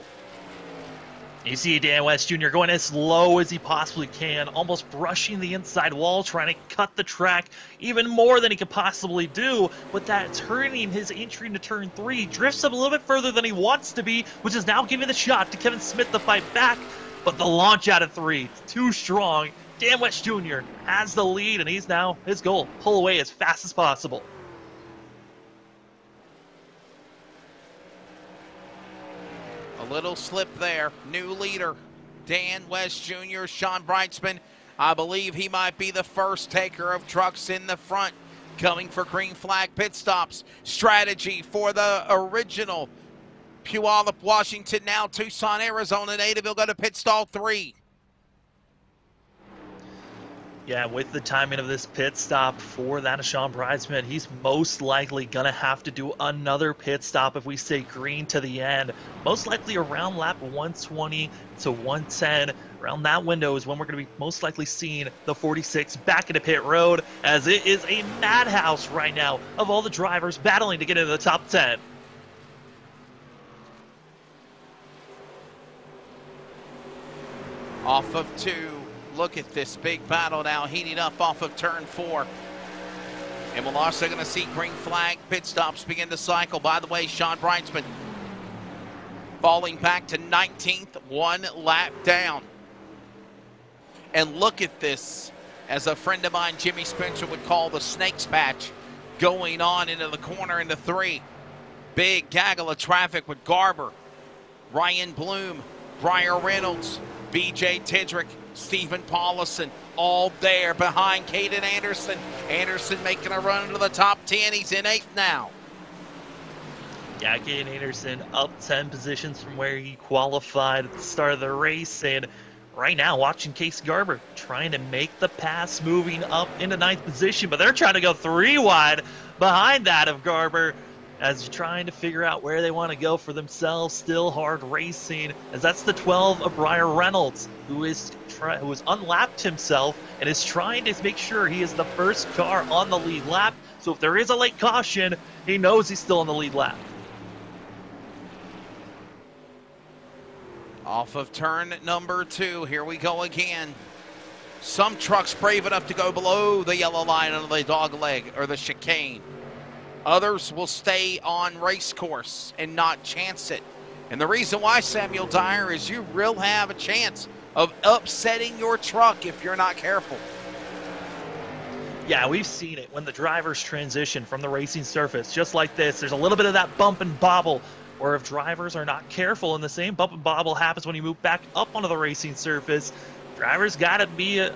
You see Dan West Jr. going as low as he possibly can, almost brushing the inside wall, trying to cut the track even more than he could possibly do. But that turning his entry into turn 3 drifts him a little bit further than he wants to be, which is now giving the shot to Kevin Smith to fight back. But the launch out of 3, too strong. Dan West Jr. has the lead, and he's now his goal, pull away as fast as possible. A little slip there. New leader, Dan West Jr., Sean Brightsman. I believe he might be the first taker of trucks in the front, coming for green flag pit stops. Strategy for the original Puyallup, Washington, now Tucson, Arizona native. He'll go to pit stall 3. Yeah, with the timing of this pit stop for that of Sean Brightsman, he's most likely going to have to do another pit stop if we stay green to the end. Most likely around lap 120 to 110. Around that window is when we're going to be most likely seeing the 46 back into pit road, as it is a madhouse right now of all the drivers battling to get into the top 10. Off of 2. Look at this big battle now heating up off of turn 4. And we're also going to see green flag pit stops begin to cycle. By the way, Sean Brightsman falling back to 19th, 1 lap down. And look at this, as a friend of mine, Jimmy Spencer, would call the snake's patch, going on into the corner into 3. Big gaggle of traffic with Garber, Ryan Bloom, Briar Reynolds, BJ Tidrick, Stephen Paulison, all there behind Caden Anderson. Anderson making a run into the top 10. He's in 8th now. Yeah, Caden Anderson up 10 positions from where he qualified at the start of the race. And right now, watching Casey Garber trying to make the pass, moving up into 9th position. But they're trying to go 3 wide behind that of Garber, as you're trying to figure out where they want to go for themselves. Still hard racing, as that's the 12 of Briar Reynolds, who has unlapped himself and is trying to make sure he is the first car on the lead lap. So if there is a late caution, he knows he's still on the lead lap. Off of turn number 2, here we go again. Some trucks brave enough to go below the yellow line on the dog leg or the chicane. Others will stay on race course and not chance it. And the reason why, Samuel Dyer, is you will have a chance of upsetting your truck if you're not careful. Yeah, we've seen it when the drivers transition from the racing surface, just like this. There's a little bit of that bump and bobble, or if drivers are not careful, and the same bump and bobble happens when you move back up onto the racing surface. Drivers got to be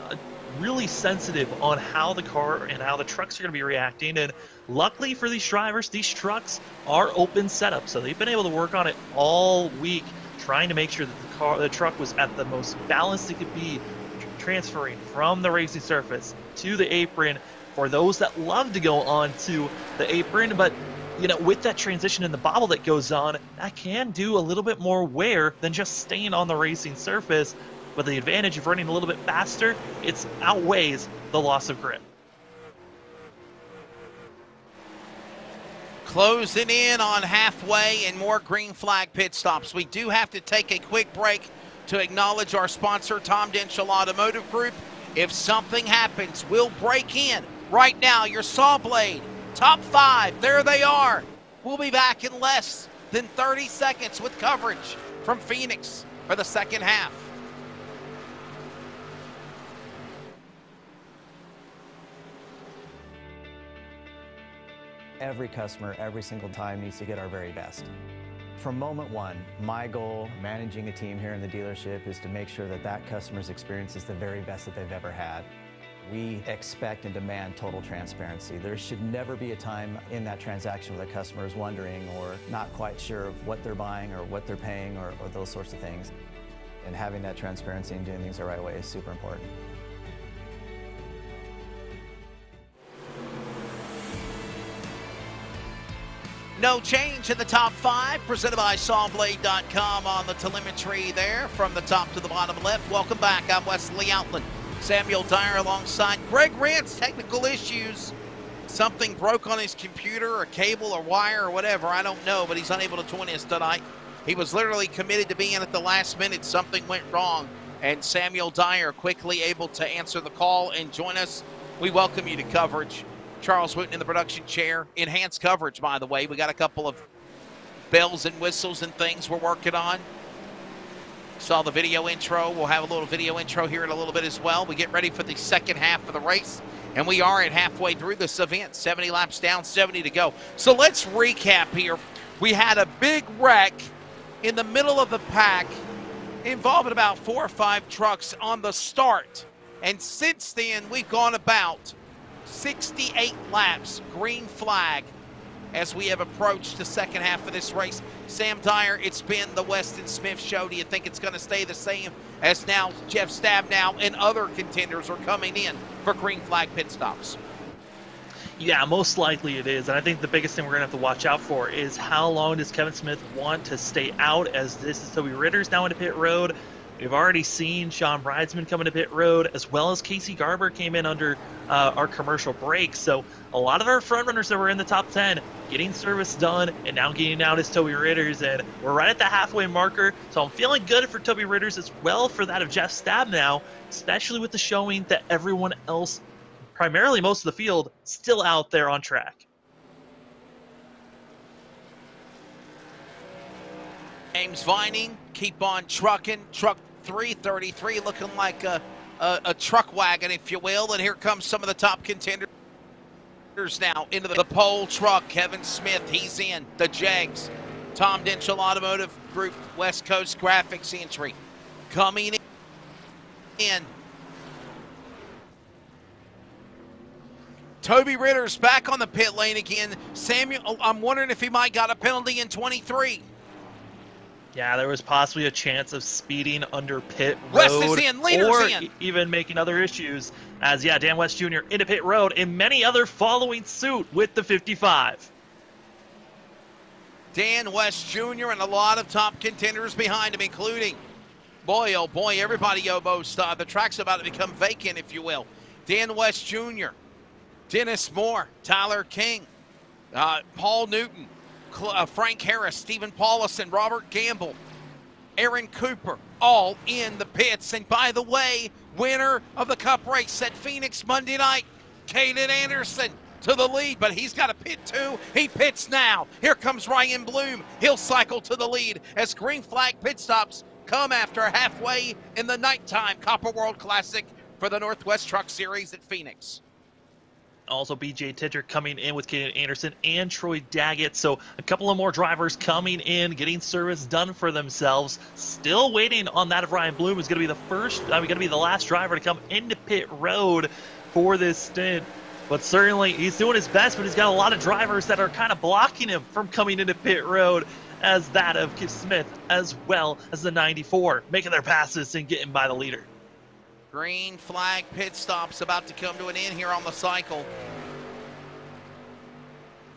really sensitive on how the car and how the trucks are going to be reacting. And luckily for these drivers, these trucks are open setup, so they've been able to work on it all week, trying to make sure that the truck was at the most balanced it could be, transferring from the racing surface to the apron for those that love to go on to the apron. But you know, with that transition and the bobble that goes on, that can do a little bit more wear than just staying on the racing surface. But the advantage of running a little bit faster, it outweighs the loss of grip. Closing in on halfway and more green flag pit stops. We do have to take a quick break to acknowledge our sponsor, Tom Denschel Automotive Group. If something happens, we'll break in. Right now, your saw blade, top 5, there they are. We'll be back in less than 30 seconds with coverage from Phoenix for the second half. Every customer, every single time, needs to get our very best. From moment one, my goal managing a team here in the dealership is to make sure that that customer's experience is the very best that they've ever had. We expect and demand total transparency. There should never be a time in that transaction where the customer is wondering or not quite sure of what they're buying or what they're paying or those sorts of things. And having that transparency and doing things the right way is super important. No change in the top 5, presented by SawBlade.com on the telemetry there from the top to the bottom left. Welcome back. I'm Wesley Outland. Samuel Dyer alongside Greg Rance. Technical issues. Something broke on his computer, a cable or wire or whatever. I don't know, but he's unable to join us tonight. He was literally committed to being at the last minute. Something went wrong, and Samuel Dyer quickly able to answer the call and join us. We welcome you to coverage. Charles Wooten in the production chair. Enhanced coverage, by the way. We got a couple of bells and whistles and things we're working on. Saw the video intro. We'll have a little video intro here in a little bit as well. We get ready for the second half of the race, and we are at halfway through this event. 70 laps down, 70 to go. So let's recap here. We had a big wreck in the middle of the pack involving about 4 or 5 trucks on the start. And since then, we've gone about 68 laps, green flag, as we have approached the second half of this race. Sam Dyer, it's been the Weston Smith show. Do you think it's going to stay the same as now Jeff Stabnow and other contenders are coming in for green flag pit stops? Yeah, most likely it is. And I think the biggest thing we're going to have to watch out for is how long does Kevin Smith want to stay out, as this is Toby Ritter's now into pit road. We've already seen Sean Bridesman come into pit road, as well as Casey Garber came in under our commercial break. So a lot of our front runners that were in the top 10 getting service done, and now getting out is Toby Ritter's, and we're right at the halfway marker. So I'm feeling good for Toby Ritter's as well for that of Jeff Stabnow, especially with the showing that everyone else, primarily most of the field, still out there on track. James Vining, keep on trucking. Truck 333 looking like a truck wagon, if you will. And here comes some of the top contenders now into the pole truck. Kevin Smith, he's in. The Jags. Tom Denschel Automotive Group, West Coast Graphics entry. Coming in. Toby Ritter's back on the pit lane again. Samuel, I'm wondering if he might got a penalty in 23. Yeah, there was possibly a chance of speeding under pit road. West is in, leader's or in. Even making other issues, as Dan West Jr. into pit road, and many other following suit with the 55. Dan West Jr. and a lot of top contenders behind him, including, boy, oh boy, everybody almost, the track's about to become vacant, if you will. Dan West Jr., Dennis Moore, Tyler King, Paul Newton, Frank Harris, Stephen Paulison, Robert Gamble, Aaron Cooper, all in the pits. And by the way, winner of the Cup race at Phoenix Monday night, Caden Anderson, to the lead, but he's got to pit too. He pits now. Here comes Ryan Bloom. He'll cycle to the lead as green flag pit stops come after halfway in the nighttime Copper World Classic for the Northwest Truck Series at Phoenix. Also, BJ Titter coming in with Caden Anderson and Troy Daggett. So a couple of more drivers coming in, getting service done for themselves. Still waiting on that of Ryan Bloom, who's going to be the last driver to come into pit road for this stint. But certainly he's doing his best, but he's got a lot of drivers that are kind of blocking him from coming into pit road, as that of Kip Smith as well as the 94, making their passes and getting by the leader. Green flag pit stops about to come to an end here on the cycle.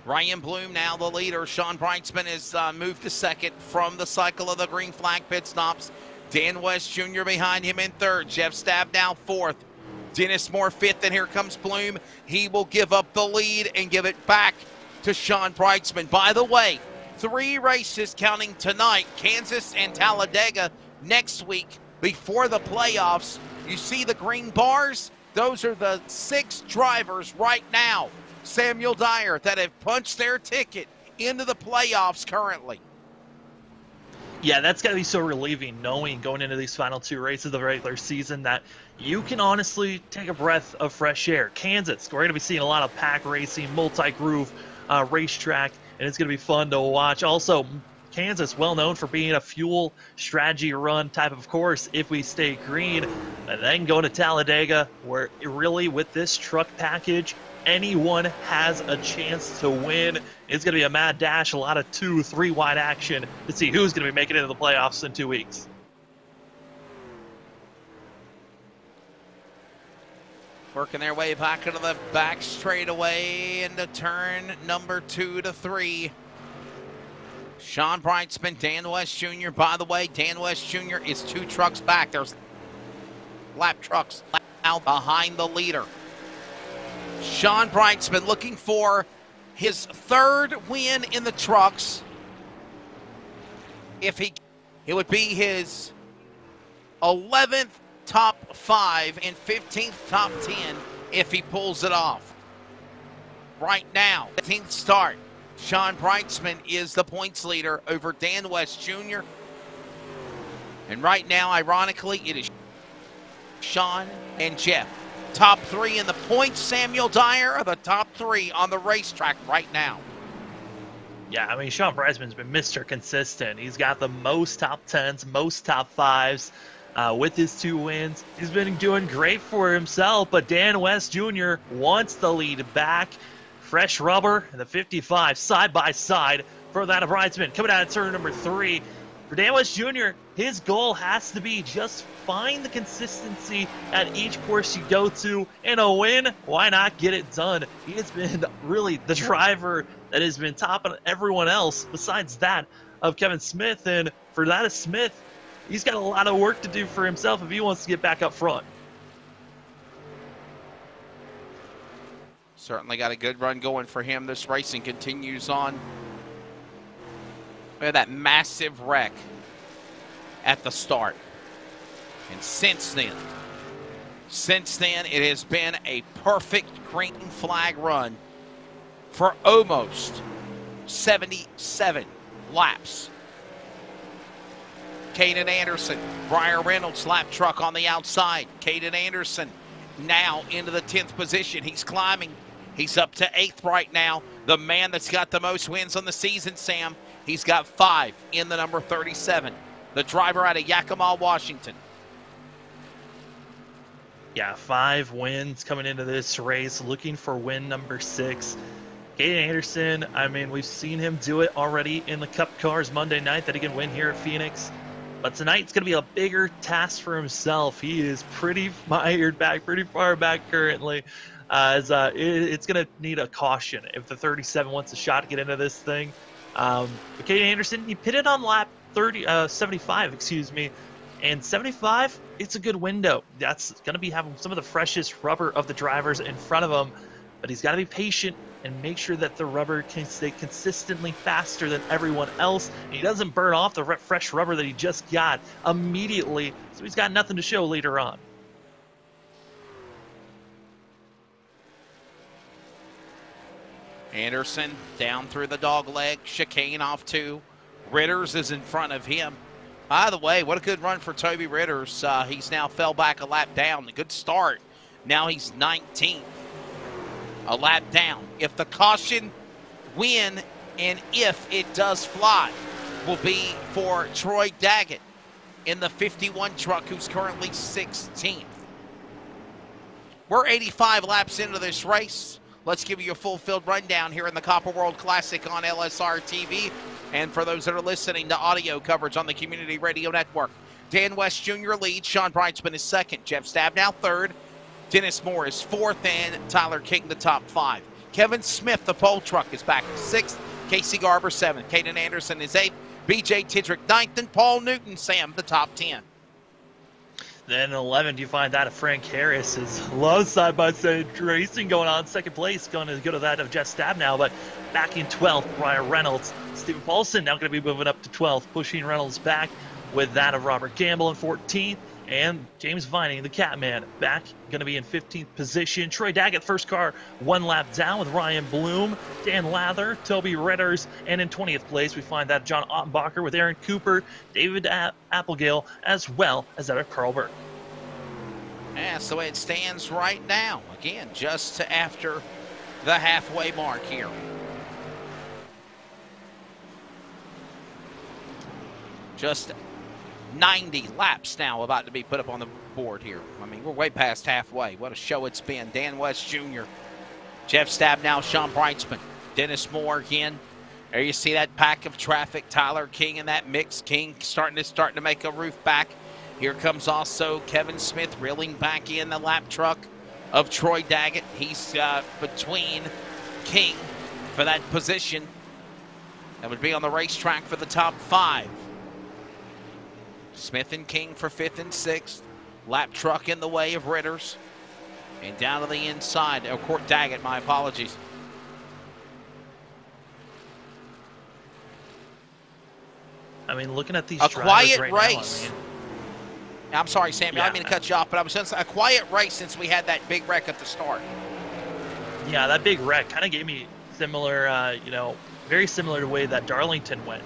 Ryan Bloom now the leader. Sean Brightsman has moved to second from the cycle of the green flag pit stops. Dan West Jr. behind him in third. Jeff Stab now fourth. Dennis Moore fifth, and here comes Bloom. He will give up the lead and give it back to Sean Brightsman. By the way, 3 races counting tonight, Kansas and Talladega next week before the playoffs. You see the green bars? Those are the 6 drivers right now, Samuel Dyer, that have punched their ticket into the playoffs currently. Yeah, that's got to be so relieving knowing going into these final 2 races of the regular season that you can honestly take a breath of fresh air. Kansas, we're going to be seeing a lot of pack racing, multi-groove racetrack, and it's going to be fun to watch. Also, Kansas, well known for being a fuel strategy run type of course if we stay green. And then going to Talladega, where really with this truck package, anyone has a chance to win. It's going to be a mad dash, a lot of 2-3 wide action to see who's going to be making it into the playoffs in 2 weeks. Working their way back into the back straightaway into turn number 2 to 3. Sean Brightsman, Dan West Jr. By the way, Dan West Jr. is 2 trucks back. There's lap trucks out behind the leader. Sean Brightsman looking for his 3rd win in the trucks. It would be his 11th top 5 and 15th top 10 if he pulls it off. Right now, 15th start. Sean Brightsman is the points leader over Dan West Jr. And right now, ironically, it is Sean and Jeff. Top 3 in the points, Samuel Dyer, are the top 3 on the racetrack right now. Yeah, I mean, Sean Brightsman's been Mr. Consistent. He's got the most top 10s, most top 5s with his 2 wins. He's been doing great for himself, but Dan West Jr. wants the lead back. Fresh rubber and the 55 side by side for that of Brightsman. Coming out of turn number 3. For Dan West Jr., his goal has to be just find the consistency at each course you go to, and a win, why not get it done? He has been really the driver that has been topping everyone else besides that of Kevin Smith, and for that of Smith, he's got a lot of work to do for himself if he wants to get back up front. Certainly got a good run going for him. This racing continues on. Look at that massive wreck at the start. And since then, it has been a perfect green flag run for almost 77 laps. Caden Anderson, Briar Reynolds lap truck on the outside. Caden Anderson now into the 10th position. He's climbing. He's up to 8th right now. The man that's got the most wins on the season, Sam, he's got 5 in the number 37. The driver out of Yakima, Washington. Yeah, 5 wins coming into this race, looking for win number 6. Caden Anderson, I mean, we've seen him do it already in the Cup Cars Monday night that he can win here at Phoenix. But tonight it's going to be a bigger task for himself. He is pretty mired back, pretty far back currently. It's going to need a caution if the 37 wants a shot to get into this thing. But Caden Anderson, he pitted on lap 75, excuse me. And 75, it's a good window. That's going to be having some of the freshest rubber of the drivers in front of him. But he's got to be patient and make sure that the rubber can stay consistently faster than everyone else. He doesn't burn off the fresh rubber that he just got immediately, so he's got nothing to show later on. Anderson down through the dog leg. Chicane off 2. Ritters is in front of him. By the way, what a good run for Toby Ritters. He's now fell back a lap down. A good start. Now he's 19th. A lap down. If the caution win and if it does fly will be for Troy Daggett in the 51 truck, who's currently 16th. We're 85 laps into this race. Let's give you a full field rundown here in the Copper World Classic on LSRTV. And for those that are listening to audio coverage on the Community Radio Network, Dan West Jr. leads. Sean Brightsman is second. Jeff Stabnow third. Dennis Moore is fourth. And Tyler King the top 5. Kevin Smith, the pole truck, is back sixth. Casey Garber seventh. Caden Anderson is eighth. B.J. Tidrick ninth. And Paul Newton, Sam, the top 10. Then in 11th, you find that of Frank Harris. Is low side-by-side racing going on. Second place going to go to that of Jeff Stabnow. But back in 12th, Brian Reynolds. Stephen Paulson now going to be moving up to 12th, pushing Reynolds back with that of Robert Gamble in 14th. And James Vining, the Catman, back, going to be in 15th position. Troy Daggett, first car, 1 lap down with Ryan Bloom, Dan Lather, Toby Ritters, and in 20th place, we find that John Ottenbacher with Aaron Cooper, David Applegale, as well as that of Carl Burke. Yeah, that's the way it stands right now. Again, just after the halfway mark here. Just 90 laps now about to be put up on the board here. I mean, we're way past halfway. What a show it's been. Dan West Jr., Jeff Stabnow, Sean Brightsman, Dennis Moore again. There you see that pack of traffic. Tyler King in that mix. King starting to make a roof back. Here comes also Kevin Smith reeling back in the lap truck of Troy Daggett. He's between King for that position. That would be on the racetrack for the top 5. Smith and King for 5th and 6th. Lap truck in the way of Ritters. And down to the inside. Oh, Court Daggett, my apologies. I mean, looking at these a drivers quiet right race. Now, I mean, I'm sorry, Samuel. I didn't mean to cut you off, but I was just a quiet race since we had that big wreck at the start. Yeah, that big wreck kind of gave me similar, very similar to the way that Darlington went.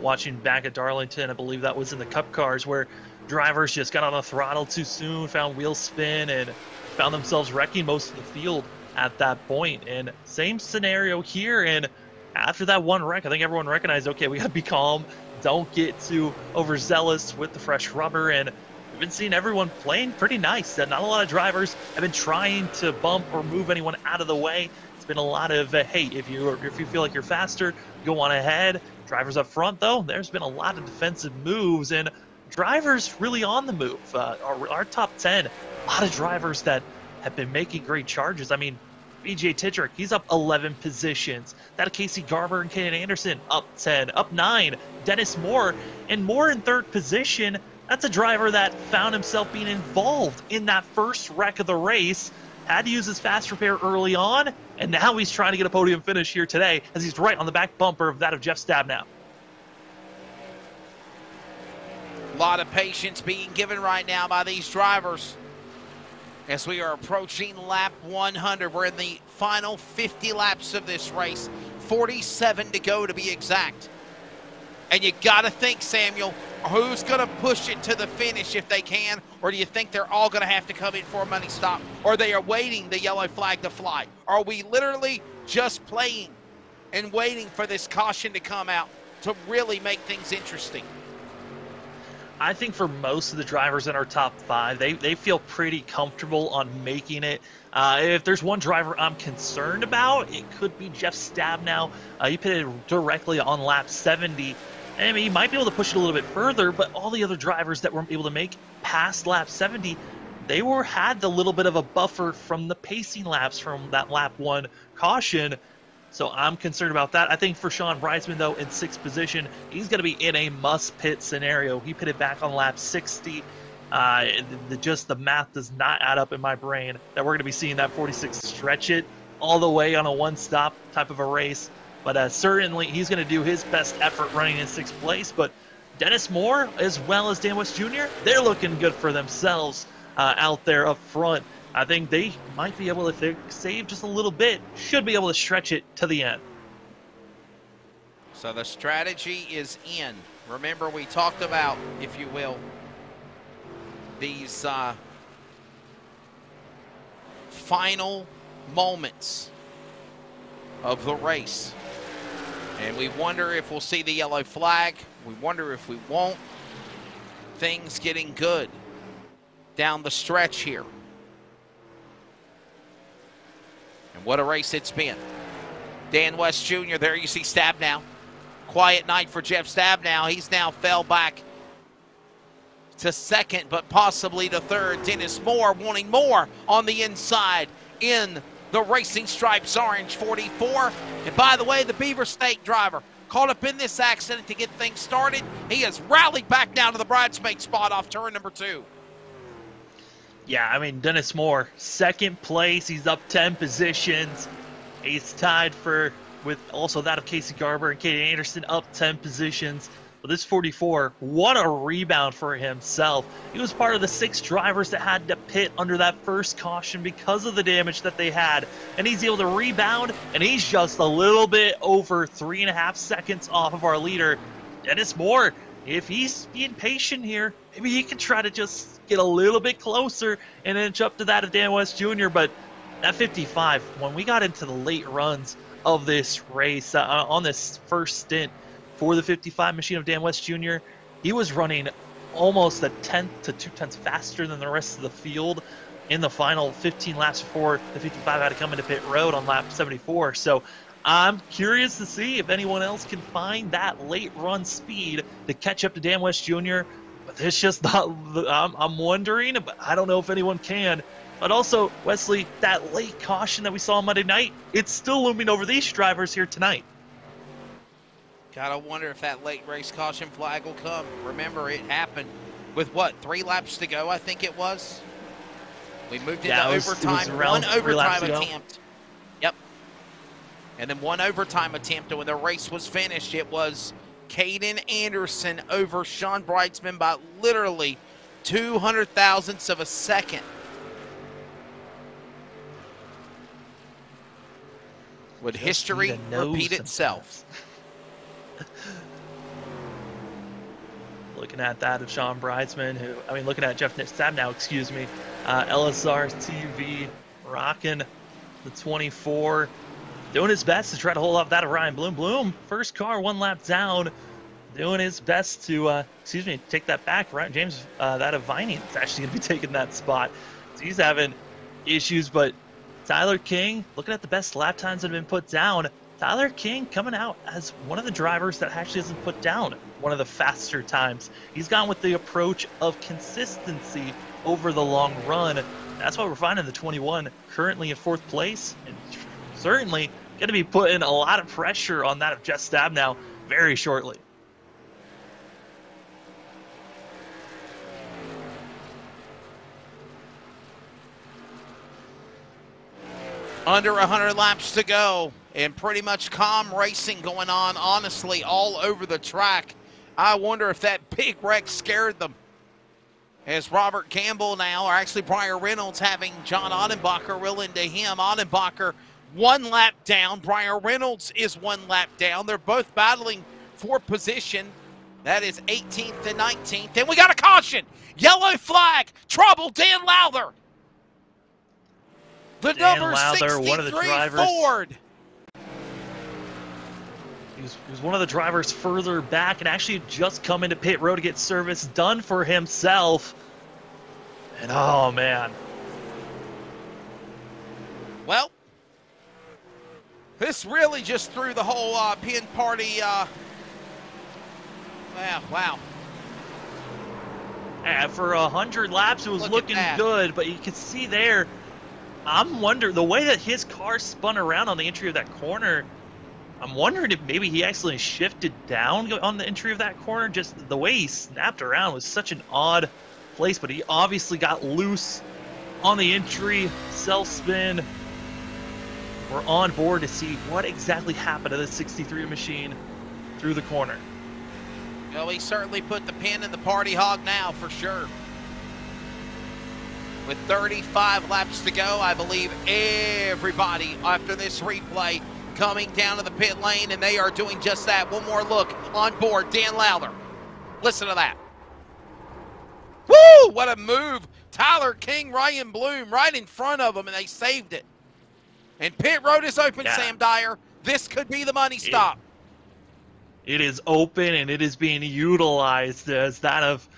Watching back at Darlington, I believe that was in the Cup cars where drivers just got on the throttle too soon, found wheel spin, and found themselves wrecking most of the field at that point. And same scenario here. And after that one wreck, I think everyone recognized, okay, we got to be calm. Don't get too overzealous with the fresh rubber. And we've been seeing everyone playing pretty nice. Not a lot of drivers have been trying to bump or move anyone out of the way. It's been a lot of, hey, if you feel like you're faster, go on ahead. Drivers up front, though, there's been a lot of defensive moves, and drivers really on the move. Our top 10, a lot of drivers that have been making great charges. I mean, B.J. Tidrick, he's up 11 positions. That of Casey Garber and Caden Anderson, up 10, up 9. Dennis Moore, and Moore in 3rd position. That's a driver that found himself being involved in that first wreck of the race. Had to use his fast repair early on, and now he's trying to get a podium finish here today as he's right on the back bumper of that of Jeff Stabnow. A lot of patience being given right now by these drivers as we are approaching lap 100. We're in the final 50 laps of this race, 47 to go to be exact. And you got to think, Samuel, who's going to push it to the finish if they can? Or do you think they're all going to have to come in for a money stop? Or they are waiting the yellow flag to fly? Are we literally just playing and waiting for this caution to come out to really make things interesting? I think for most of the drivers in our top 5, they feel pretty comfortable on making it. If there's one driver I'm concerned about, it could be Jeff Stabnow. He pitted directly on lap 70. I mean, he might be able to push it a little bit further, but all the other drivers that weren't able to make past lap 70, they had a little bit of a buffer from the pacing laps from that lap 1 caution. So I'm concerned about that. I think for Sean Brightsman, though, in 6th position, he's going to be in a must-pit scenario. He pitted back on lap 60. Just the math does not add up in my brain that we're going to be seeing that 46 stretch it all the way on a one-stop type of a race. But certainly he's going to do his best effort running in 6th place. But Dennis Moore, as well as Dan West Jr., they're looking good for themselves out there up front. I think they might be able, if they save just a little bit, should be able to stretch it to the end. So the strategy is in. Remember, we talked about, if you will, these final moments of the race. And we wonder if we'll see the yellow flag. We wonder if we won't. Things getting good down the stretch here. And what a race it's been. Dan West Jr., there you see Stabnow. Quiet night for Jeff Stabnow. He's now fell back to second, but possibly to third. Dennis Moore wanting more on the inside in the Racing Stripes Orange 44. And by the way, the Beaver State driver caught up in this accident to get things started. He has rallied back down to the bridesmaid spot off turn number 2. Yeah, I mean, Dennis Moore, second place. He's up 10 positions. He's tied with also that of Casey Garber and Katie Anderson, up 10 positions. But this 44, what a rebound for himself. He was part of the 6 drivers that had to pit under that first caution because of the damage that they had. And he's able to rebound, and he's just a little bit over 3.5 seconds off of our leader, Dennis Moore. If he's being patient here, maybe he can try to just get a little bit closer and inch up to that of Dan West Jr. But that 55, when we got into the late runs of this race, on this first stint for the 55 machine of Dan West Jr., he was running almost 1/10 to 2/10 faster than the rest of the field in the final 15 laps before the 55 had to come into pit road on lap 74. So I'm curious to see if anyone else can find that late run speed to catch up to Dan West Jr. But it's just not, I'm wondering, but I don't know if anyone can. But also, Wesley, that late caution that we saw on Monday night, it's still looming over these drivers here tonight. Gotta wonder if that late race caution flag will come. Remember, it happened with what, 3 laps to go, I think it was? We moved into overtime, one overtime attempt. Yep. And then one overtime attempt, and when the race was finished, it was Caden Anderson over Sean Breitzman by literally 200 thousandths of a second. Would history repeat itself? Looking at that of Sean Breitzman, looking at Jeff Stabnow, excuse me, LSRTV rocking the 24, doing his best to try to hold off that of Ryan Bloom. Bloom, first car, 1 lap down, doing his best to, take that back. Right, James, that of Viney is actually going to be taking that spot. So he's having issues, but Tyler King, looking at the best lap times that have been put down, Tyler King coming out as one of the drivers that actually hasn't put down one of the faster times. He's gone with the approach of consistency over the long run. That's why we're finding the 21 currently in 4th place, and certainly going to be putting a lot of pressure on that of Jeff Stabnow very shortly. Under 100 laps to go, and pretty much calm racing going on, honestly, all over the track. I wonder if that big wreck scared them. As Robert Campbell now, or actually Brian Reynolds, having John Odenbacher reel into him. Odenbacher 1 lap down. Brian Reynolds is 1 lap down. They're both battling for position. That is 18th and 19th. And we got a caution. Yellow flag. Trouble. Dan Lowther. The number 63 one of the drivers, Ford. He was one of the drivers further back and actually just come into pit road to get service done for himself. And oh, man. Well, this really just threw the whole pin party. Wow. And for 100 laps, it was looking good, but you can see there, I'm wondering, the way that his car spun around on the entry of that corner, I'm wondering if maybe he actually shifted down on the entry of that corner. Just the way he snapped around was such an odd place, but he obviously got loose on the entry, self-spin. We're on board to see what exactly happened to the 63 machine through the corner. Well, he certainly put the pin in the party hog now, for sure. With 35 laps to go, I believe everybody after this replay coming down to the pit lane, and they are doing just that. One more look on board, Dan Lowther. Listen to that. Woo! What a move. Tyler King, Ryan Bloom right in front of them, and they saved it. And pit road is open, Yeah. Sam Dyer. This could be the money stop. It is open, and it is being utilized as that of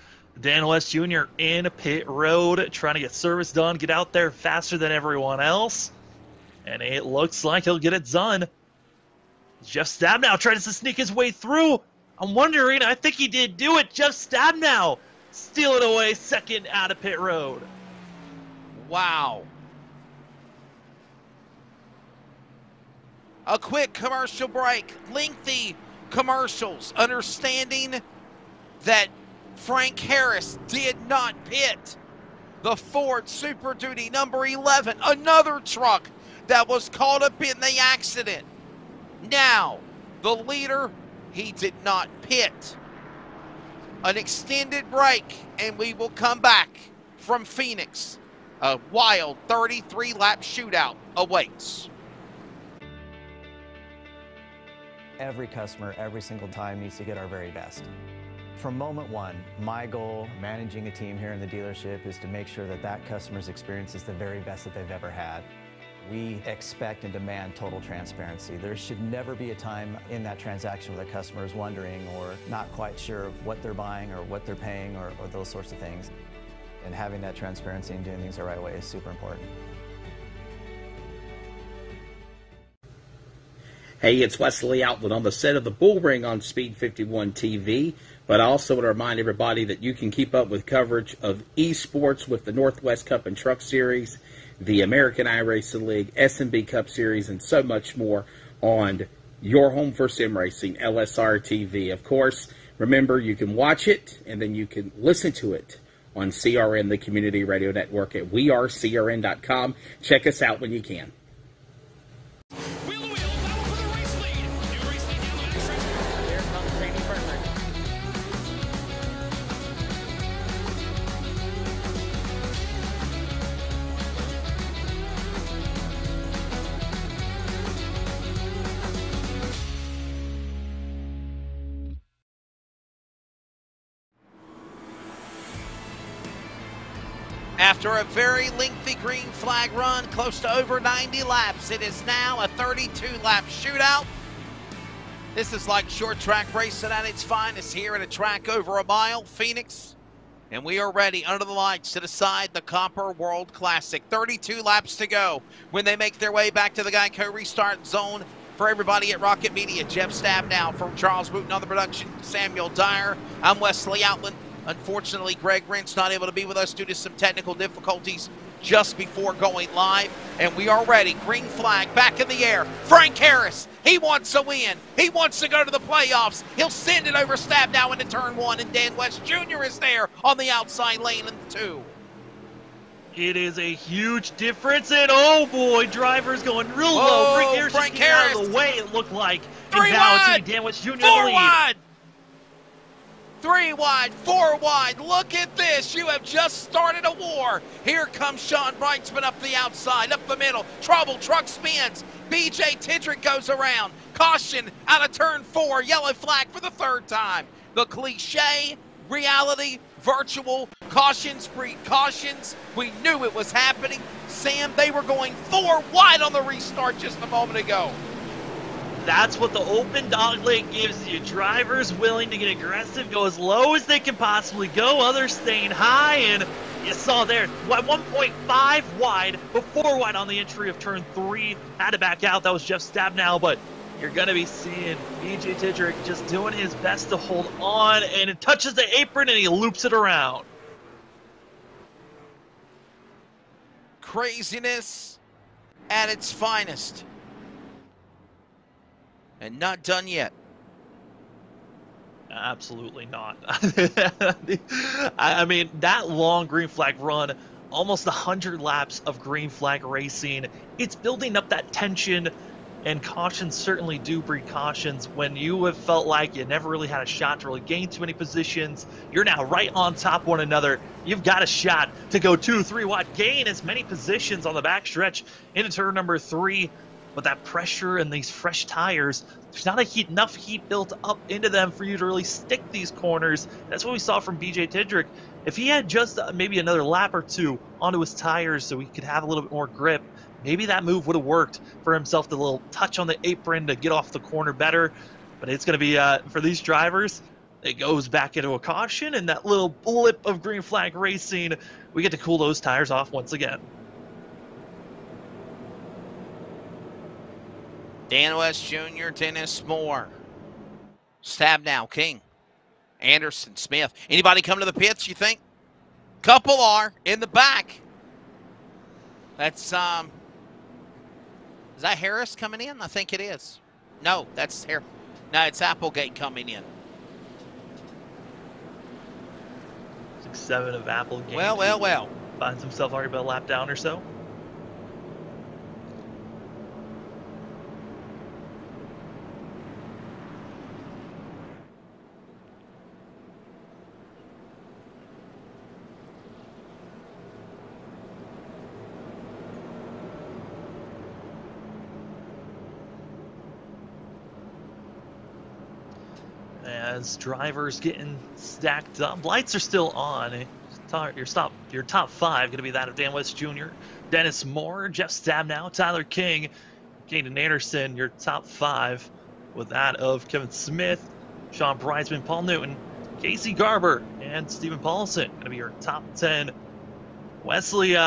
Dan West Jr. in pit road, trying to get service done, get out there faster than everyone else. And it looks like he'll get it done. Jeff Stabnow tries to sneak his way through. I'm wondering, I think he did do it. Jeff Stabnow stealing away second out of pit road. Wow. A quick commercial break. Lengthy commercials. Understanding that Frank Harris did not pit. The Ford Super Duty number 11. Another truck that was caught up in the accident. Now, the leader, he did not pit. An extended break, and we will come back from Phoenix. A wild 33-lap shootout awaits. Every customer, every single time, needs to get our very best. From moment one, my goal managing a team here in the dealership is to make sure that that customer's experience is the very best that they've ever had. We expect and demand total transparency. There should never be a time in that transaction where the customer is wondering or not quite sure of what they're buying or what they're paying or those sorts of things. And having that transparency and doing things the right way is super important. Hey, it's Wesley Outland on the set of the Bull Ring on Speed 51 TV, but I also want to remind everybody that you can keep up with coverage of esports with the Northwest Cup and Truck Series, the American iRacing League, S&B Cup Series, and so much more on your home for sim racing, LSRTV. Of course, remember, you can watch it, and then you can listen to it on CRN, the community radio network, at wearecrn.com. Check us out when you can. After a very lengthy green flag run, close to over 90 laps, it is now a 32-lap shootout. This is like short track racing at its finest here at a track over a mile, Phoenix. And we are ready under the lights to decide the Copper World Classic. 32 laps to go when they make their way back to the Geico restart zone. For everybody at Rocket Media, Jeff Stabnow, from Charles Wooten on the production, Samuel Dyer. I'm Wesley Outland. Unfortunately, Greg Rent's not able to be with us due to some technical difficulties just before going live. And we are ready. Green flag back in the air. Frank Harris, he wants a win. He wants to go to the playoffs. He'll send it over Stabnow into turn one, and Dan West Jr. is there on the outside lane in the two. It is a huge difference, and oh boy, drivers going real low. Frank Harris Harris. out of the way, it looked like. Three And wide, Dan West Jr. in the four lead. wide, three wide, four wide. Look at this. You have just started a war. Here comes Sean Brightsman up the outside, up the middle. Trouble, truck spins. BJ Tidrick goes around. Caution out of turn four. Yellow flag for the third time. The cliche, reality, virtual, cautions breed cautions. We knew it was happening. Sam, they were going four wide on the restart just a moment ago. That's what the open dogleg gives you. Drivers willing to get aggressive, go as low as they can possibly go, others staying high, and you saw there, 1.5 wide, but 4 wide on the entry of turn 3. Had to back out, that was Jeff Stabnow, but you're going to be seeing BJ Tidrick just doing his best to hold on, and it touches the apron and he loops it around. Craziness at its finest. And not done yet. Absolutely not. I mean, that long green flag run, almost 100 laps of green flag racing, it's building up that tension. And cautions certainly do breed cautions. When you have felt like you never really had a shot to really gain too many positions, you're now right on top of one another. You've got a shot to go 2-3 wide, gain as many positions on the backstretch into turn number 3. But that pressure and these fresh tires, there's not enough heat built up into them for you to really stick these corners. That's what we saw from BJ Tidrick. If he had just maybe another lap or two onto his tires so he could have a little bit more grip, maybe that move would have worked for himself, the little touch on the apron to get off the corner better. But it's going to be, for these drivers, it goes back into a caution, and that little blip of green flag racing, we get to cool those tires off once again. Dan West Jr., Dennis Moore. Stabnow, King, Anderson, Smith. Anybody come to the pits, you think? Couple are in the back. That's, is that Harris coming in? I think it is. No, that's Harris. No, it's Applegate coming in. 6-7 of Applegate. Well. Finds himself already about a lap down or so. As drivers getting stacked up, lights are still on. Your top 5 going to be that of Dan West Jr., Dennis Moore, Jeff Stabnow, Tyler King, Caden Anderson. Your top 5 with that of Kevin Smith, Sean Breisman, Paul Newton, Casey Garber, and Stephen Paulson. Going to be your top 10. Wesley,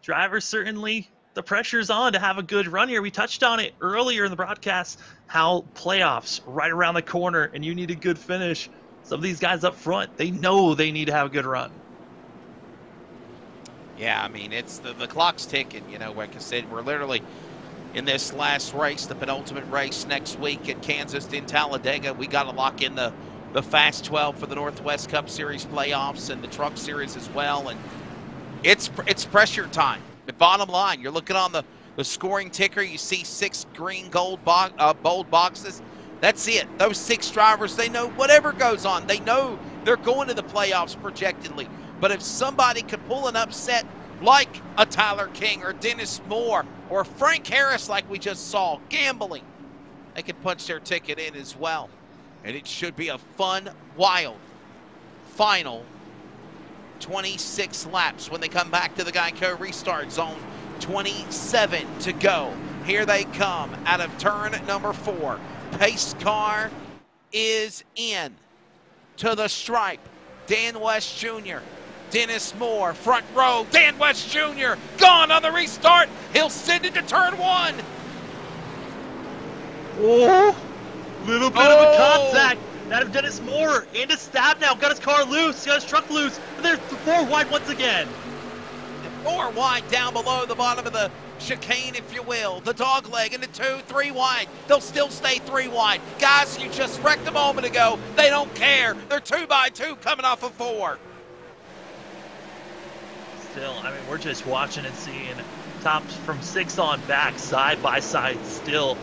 drivers certainly, the pressure's on to have a good run here. We touched on it earlier in the broadcast, how playoffs right around the corner and you need a good finish. Some of these guys up front, they know they need to have a good run. Yeah, I mean, it's the clock's ticking. You know, like I said, we're literally in this last race, the penultimate race next week at Kansas in Talladega. We got to lock in the Fast 12 for the Northwest Cup Series playoffs and the Truck Series as well. And it's pressure time. The bottom line, you're looking on the scoring ticker, you see 6 green bold boxes. That's it. Those 6 drivers, they know whatever goes on. They know they're going to the playoffs projectedly. But if somebody could pull an upset like a Tyler King or Dennis Moore or Frank Harris like we just saw, gambling, they could punch their ticket in as well. And it should be a fun, wild final 26 laps when they come back to the Geico restart zone. 27 to go. Here they come out of turn number 4. Pace car is in to the stripe. Dan West Jr., Dennis Moore, front row. Dan West Jr. gone on the restart. He'll send it to turn 1. Oh, little bit of a contact. That of Dennis Moore into Stabnow. Got his car loose. Got his truck loose. But there's 4 wide once again. 4 wide down below the bottom of the chicane, if you will. The dog leg into 2, 3 wide. They'll still stay 3 wide. Guys, you just wrecked a moment ago. They don't care. They're 2 by 2 coming off of 4. Still, I mean, we're just watching and seeing tops from 6 on back, side by side still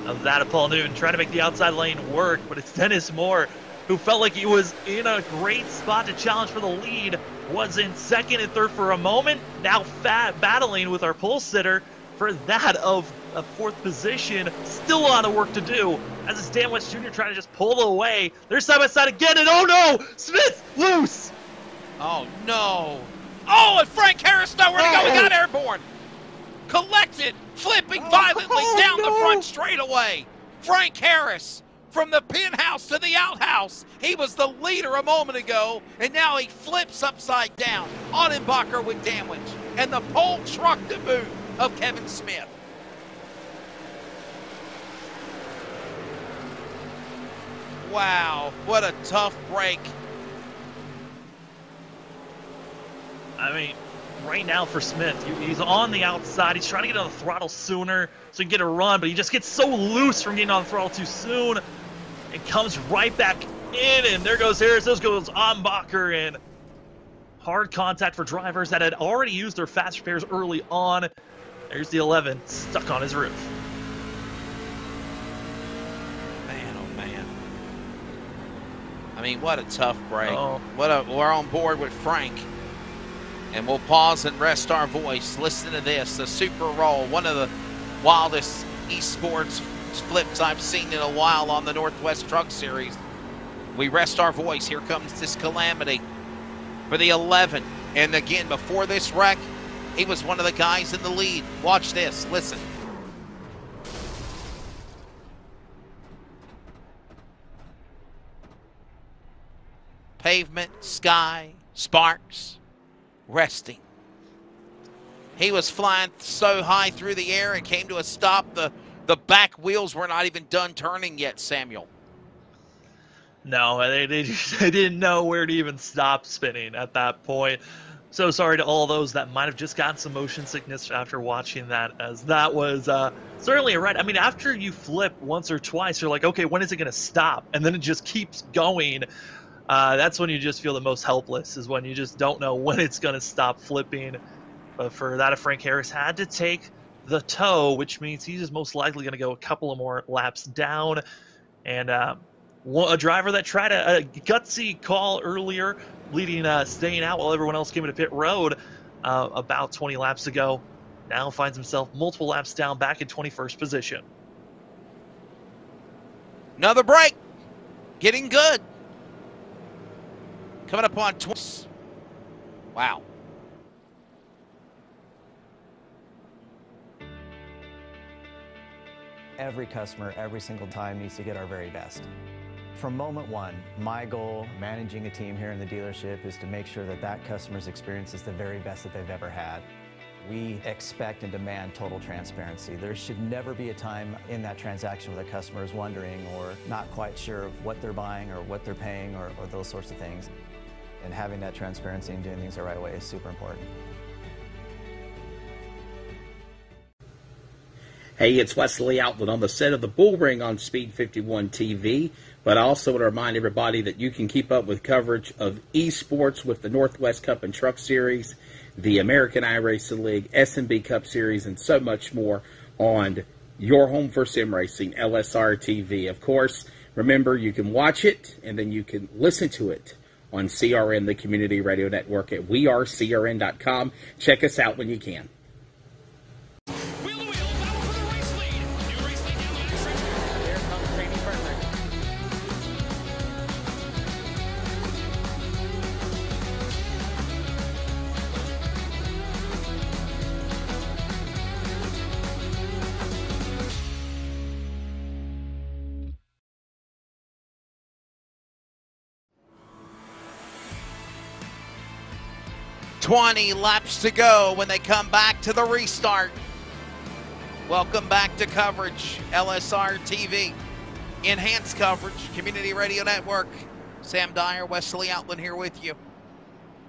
of that of Paul Newton, trying to make the outside lane work, but it's Dennis Moore, who felt like he was in a great spot to challenge for the lead, was in 2nd and 3rd for a moment, now battling with our pole sitter for that of a 4th position. Still a lot of work to do, as it's Dan West Jr. trying to just pull away. They're side by side again, and oh no! Smith loose! Oh no! Oh, and Frank Harris nowhere to go. He got airborne. Collected, flipping violently down the front straightaway. Frank Harris from the penthouse to the outhouse. He was the leader a moment ago, and now he flips upside down. Ottenbacher with damage, and the pole truck to boot of Kevin Smith. Wow, what a tough break. I mean, right now for Smith, he's on the outside. He's trying to get on the throttle sooner so he can get a run, but he just gets so loose from getting on the throttle too soon. It comes right back in, and there goes Harris. There goes Ottenbacher, and hard contact for drivers that had already used their fast repairs early on. There's the 11 stuck on his roof. I mean, what a tough break. Oh. We're on board with Frank. And we'll pause and rest our voice. Listen to this, the super roll, one of the wildest esports flips I've seen in a while on the Northwest Truck Series. We rest our voice. Here comes this calamity for the 11. And again, before this wreck, he was one of the guys in the lead. Watch this, listen. Pavement, sky, sparks, resting. He was flying so high through the air and came to a stop. The back wheels were not even done turning yet, Samuel. No, they didn't know where to even stop spinning at that point. So sorry to all those that might have just gotten some motion sickness after watching that, as that was certainly a ride. I mean, after you flip once or twice, you're like, okay, when is it going to stop? And then it just keeps going. That's when you just feel the most helpless, is when you just don't know when it's going to stop flipping. But for that, Frank Harris had to take the tow, which means he's just most likely going to go a couple of more laps down. And a driver that tried a gutsy call earlier, staying out while everyone else came into pit road about 20 laps ago, now finds himself multiple laps down, back in 21st position. Another break. Getting good. Coming up on 20. Wow. Every customer, every single time, needs to get our very best. From moment one, my goal managing a team here in the dealership is to make sure that that customer's experience is the very best that they've ever had. We expect and demand total transparency. There should never be a time in that transaction where the customer is wondering or not quite sure of what they're buying or what they're paying or those sorts of things. And having that transparency and doing things the right way is super important. Hey, it's Wesley Outland on the set of the Bull Ring on Speed 51 TV, but I also want to remind everybody that you can keep up with coverage of esports with the Northwest Cup and Truck Series, the American iRacing League, S&B Cup Series, and so much more on your home for sim racing, LSRTV. Of course, remember, you can watch it and then you can listen to it on CRN, the community radio network, at wearecrn.com. Check us out when you can. "20 laps to go when they come back to the restart." Welcome back to coverage, LSR TV. Enhanced coverage, Community Radio Network. Sam Dyer, Wesley Outland here with you.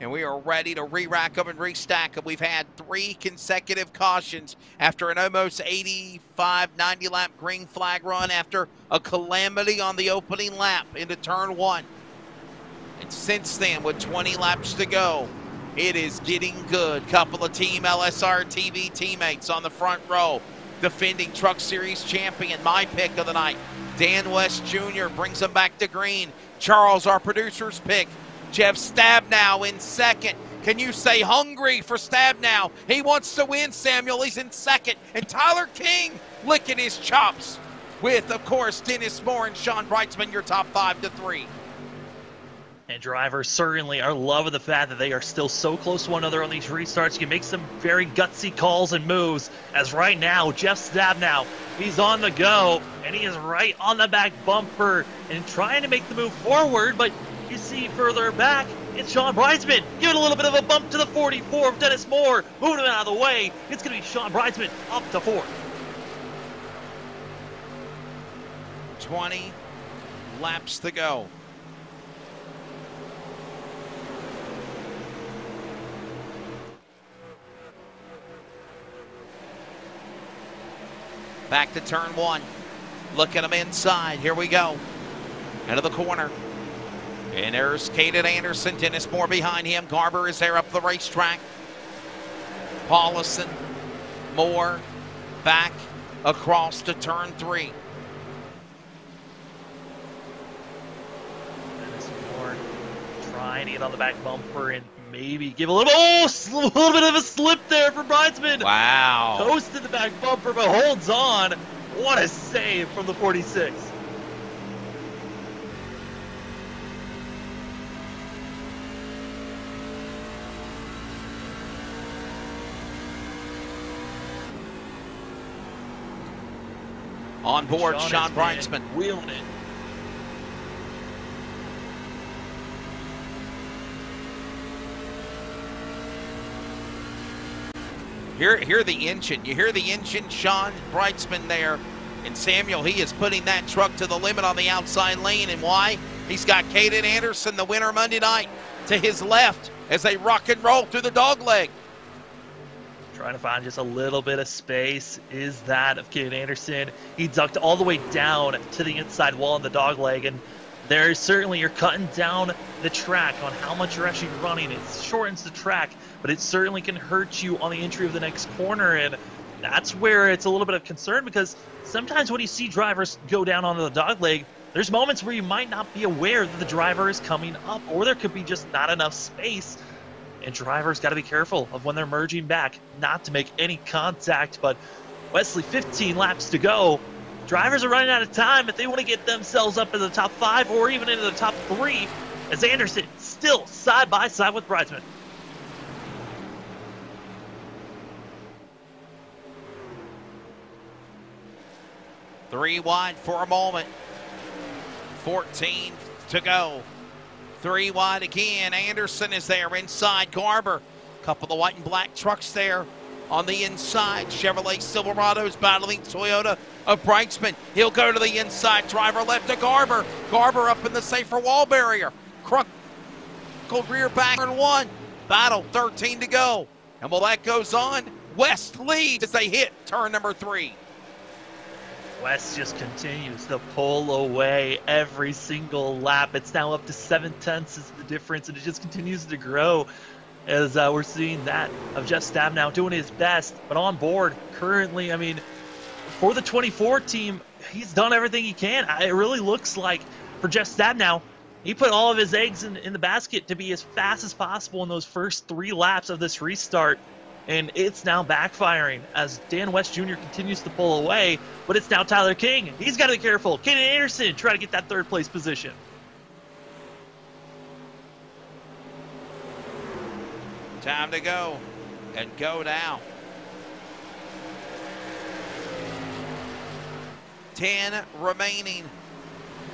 And we are ready to re-rack them and restack them. We've had 3 consecutive cautions after an almost 85, 90 lap green flag run after a calamity on the opening lap into turn 1. And since then, with 20 laps to go, it is getting good. Couple of Team LSR TV teammates on the front row. Defending Truck Series champion, my pick of the night, Dan West Jr. brings them back to green. Charles, our producer's pick. Jeff Stabnow in second. Can you say hungry for Stabnow? He wants to win, Samuel. He's in second. And Tyler King licking his chops with, of course, Dennis Moore and Sean Brightsman, your top 5 to 3. And drivers certainly are loving the fact that they are still so close to one another on these restarts. You can make some very gutsy calls and moves, as right now, Jeff Stabnow, he's on the go, and he is right on the back bumper and trying to make the move forward, but you see further back, it's Sean Brightsman giving a little bit of a bump to the 44 of Dennis Moore, moving him out of the way. It's going to be Sean Brightsman up to 4th. 20 laps to go. Back to turn 1. Look at him inside. Here we go. Into the corner. And there's Caden Anderson. Dennis Moore behind him. Garber is there up the racetrack. Paulison. Moore. Back across to turn 3. trying to get on the back bumper and maybe give a little bit of a slip there for Bridesman. Wow. Coasted the back bumper, but holds on. What a save from the 46. On board, Sean has Breitzman. been wheeling it. Hear the engine. You hear the engine, Sean Breitzman there. And Samuel, he is putting that truck to the limit on the outside lane. And why? He's got Caden Anderson, the winner Monday night, to his left as they rock and roll through the dog leg. Trying to find just a little bit of space is that of Caden Anderson. He ducked all the way down to the inside wall in the dog leg, and there's certainly, you're cutting down the track on how much you're actually running. It shortens the track, but it certainly can hurt you on the entry of the next corner, and that's where it's a little bit of concern, because sometimes when you see drivers go down onto the dog leg, there's moments where you might not be aware that the driver is coming up, or there could be just not enough space. And drivers got to be careful of when they're merging back, not to make any contact. But Wesley, 15 laps to go. Drivers are running out of time if they want to get themselves up in the top 5 or even into the top 3, as Anderson still side by side with Breitzman. Three wide for a moment. 14 to go. 3 wide again. Anderson is there inside Garber. Couple of white and black trucks there on the inside. Chevrolet Silverados battling Toyota of Breitzman. He'll go to the inside. Driver left to Garber. Garber up in the safer wall barrier. Crunkled rear back turn 1. Battle 13 to go. And while that goes on, West leads as they hit turn number 3. West just continues to pull away every single lap. It's now up to 7/10 is the difference, and it just continues to grow as we're seeing that of Jeff Stabnow doing his best. But on board currently, I mean, for the 24 team, he's done everything he can. It really looks like for Jeff Stabnow, he put all of his eggs in the basket to be as fast as possible in those first 3 laps of this restart. And it's now backfiring as Dan West Jr. continues to pull away, but it's now Tyler King. He's got to be careful. Caden Anderson try to get that 3rd place position. Time to go and go now. 10 remaining.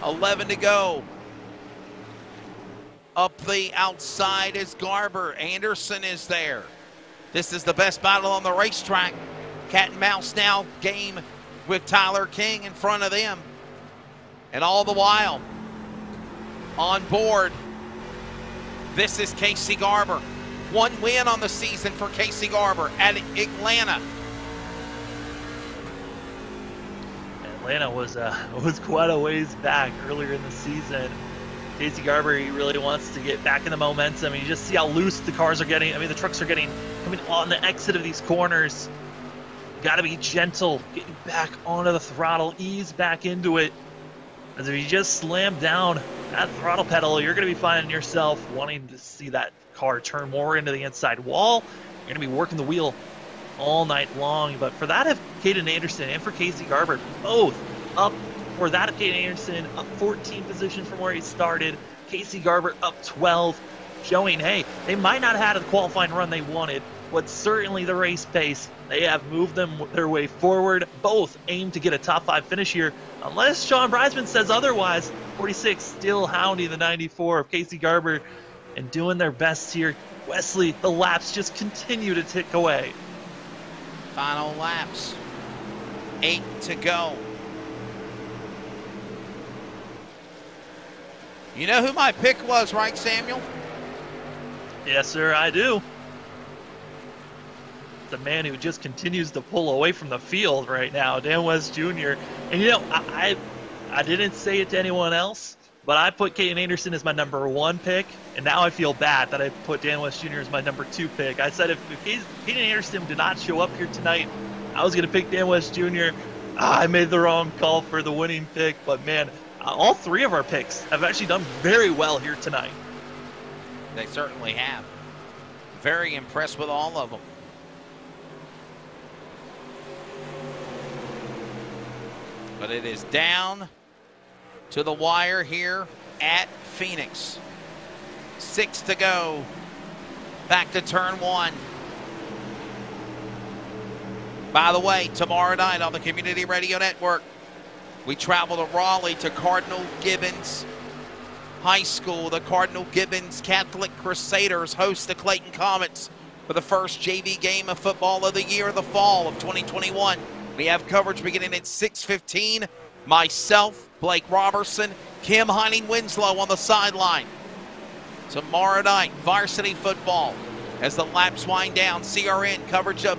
11 to go. Up the outside is Garber. Anderson is there. This is the best battle on the racetrack. Cat and mouse now game with Tyler King in front of them. And all the while, on board, this is Casey Garber. 1 win on the season for Casey Garber at Atlanta. Atlanta was quite a ways back earlier in the season. Casey Garber, he really wants to get back in the momentum. You just see how loose the cars are getting. I mean, the trucks are getting coming on the exit of these corners. Got to be gentle, getting back onto the throttle, ease back into it. As if you just slam down that throttle pedal, you're going to be finding yourself wanting to see that car turn more into the inside wall. You're going to be working the wheel all night long. But for that of Caden Anderson and for Casey Garber, both up. For that of Caden Anderson, up 14 positions from where he started. Casey Garber up 12, showing, hey, they might not have had the qualifying run they wanted, but certainly the race pace, they have moved their way forward. Both aim to get a top 5 finish here, unless Sean Breitzman says otherwise. 46 still hounding the 94 of Casey Garber and doing their best here. Wesley, the laps just continue to tick away. Final laps. 8 to go. You know who my pick was, right, Samuel? Yes, sir, I do. The man who just continues to pull away from the field right now, Dan West Jr. And, you know, I didn't say it to anyone else, but I put Caden Anderson as my number 1 pick, and now I feel bad that I put Dan West Jr. as my number 2 pick. I said if Caden Anderson did not show up here tonight, I was going to pick Dan West Jr. I made the wrong call for the winning pick, but, man, all 3 of our picks have actually done very well here tonight. They certainly have. Very impressed with all of them. But it is down to the wire here at Phoenix. 6 to go. Back to turn 1. By the way, tomorrow night on the Community Radio Network, we travel to Raleigh to Cardinal Gibbons High School. The Cardinal Gibbons Catholic Crusaders host the Clayton Comets for the first JV game of football of the year, the fall of 2021. We have coverage beginning at 6:15. Myself, Blake Robertson, Kim Heining-Winslow on the sideline. Tomorrow night, varsity football as the laps wind down. CRN coverage of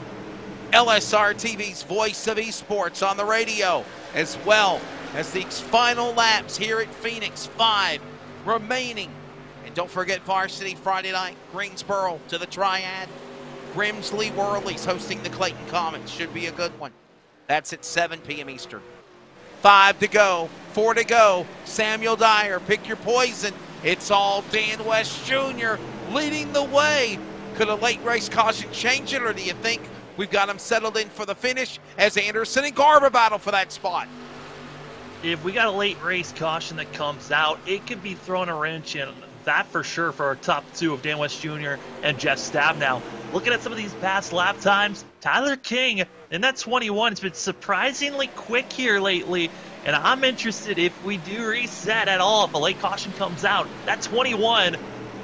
LSRTV's Voice of Esports on the radio, as well as the final laps here at Phoenix. 5 remaining. And don't forget varsity Friday night, Greensboro to the Triad. Grimsley Whirlies hosting the Clayton Comets. Should be a good one. That's at 7 p.m. Eastern. 5 to go, 4 to go. Samuel Dyer, pick your poison. It's all Dan West Jr. leading the way. Could a late race caution change it, or do you think we've got him settled in for the finish as Anderson and Garber battle for that spot? If we got a late race caution that comes out, it could be throwing a wrench in that for sure for our top 2 of Dan West Jr. and Jeff Stabnow. Looking at some of these past lap times, Tyler King in that 21 has been surprisingly quick here lately, and I'm interested if we do reset at all, if a late caution comes out, that 21,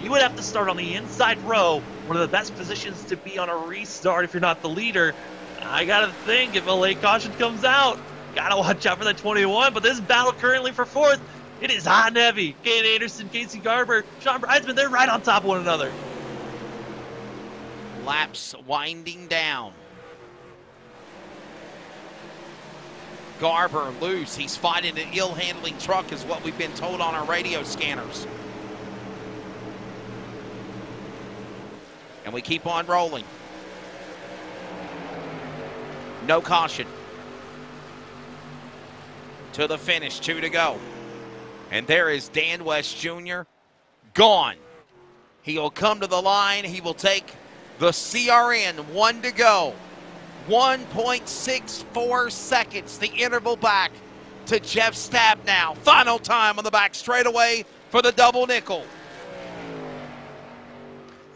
you would have to start on the inside row, one of the best positions to be on a restart if you're not the leader. I gotta think if a late caution comes out, gotta watch out for that 21, but this battle currently for 4th, it is hot and heavy. Kane Anderson, Casey Garber, Sean Bridesman, they're right on top of one another. Laps winding down. Garber loose. He's fighting an ill-handling truck is what we've been told on our radio scanners. And we keep on rolling. No caution. To the finish, 2 to go. And there is Dan West Jr. gone. He will come to the line. He will take the CRN. 1 to go. 1.64 seconds. The interval back to Jeff Stabnow. Final time on the back straightaway for the double nickel.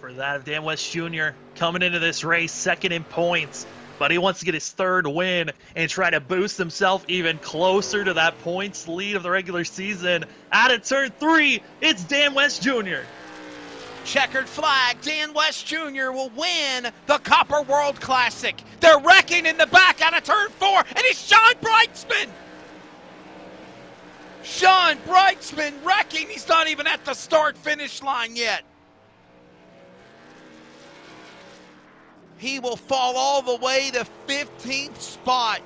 For that of Dan West Jr. coming into this race, 2nd in points. But he wants to get his 3rd win and try to boost himself even closer to that points lead of the regular season. Out of turn 3, it's Dan West Jr. Checkered flag, Dan West Jr. will win the Copper World Classic. They're wrecking in the back out of turn 4, and it's Sean Breitzman. Sean Breitzman wrecking. He's not even at the start-finish line yet. He will fall all the way to 15th spot,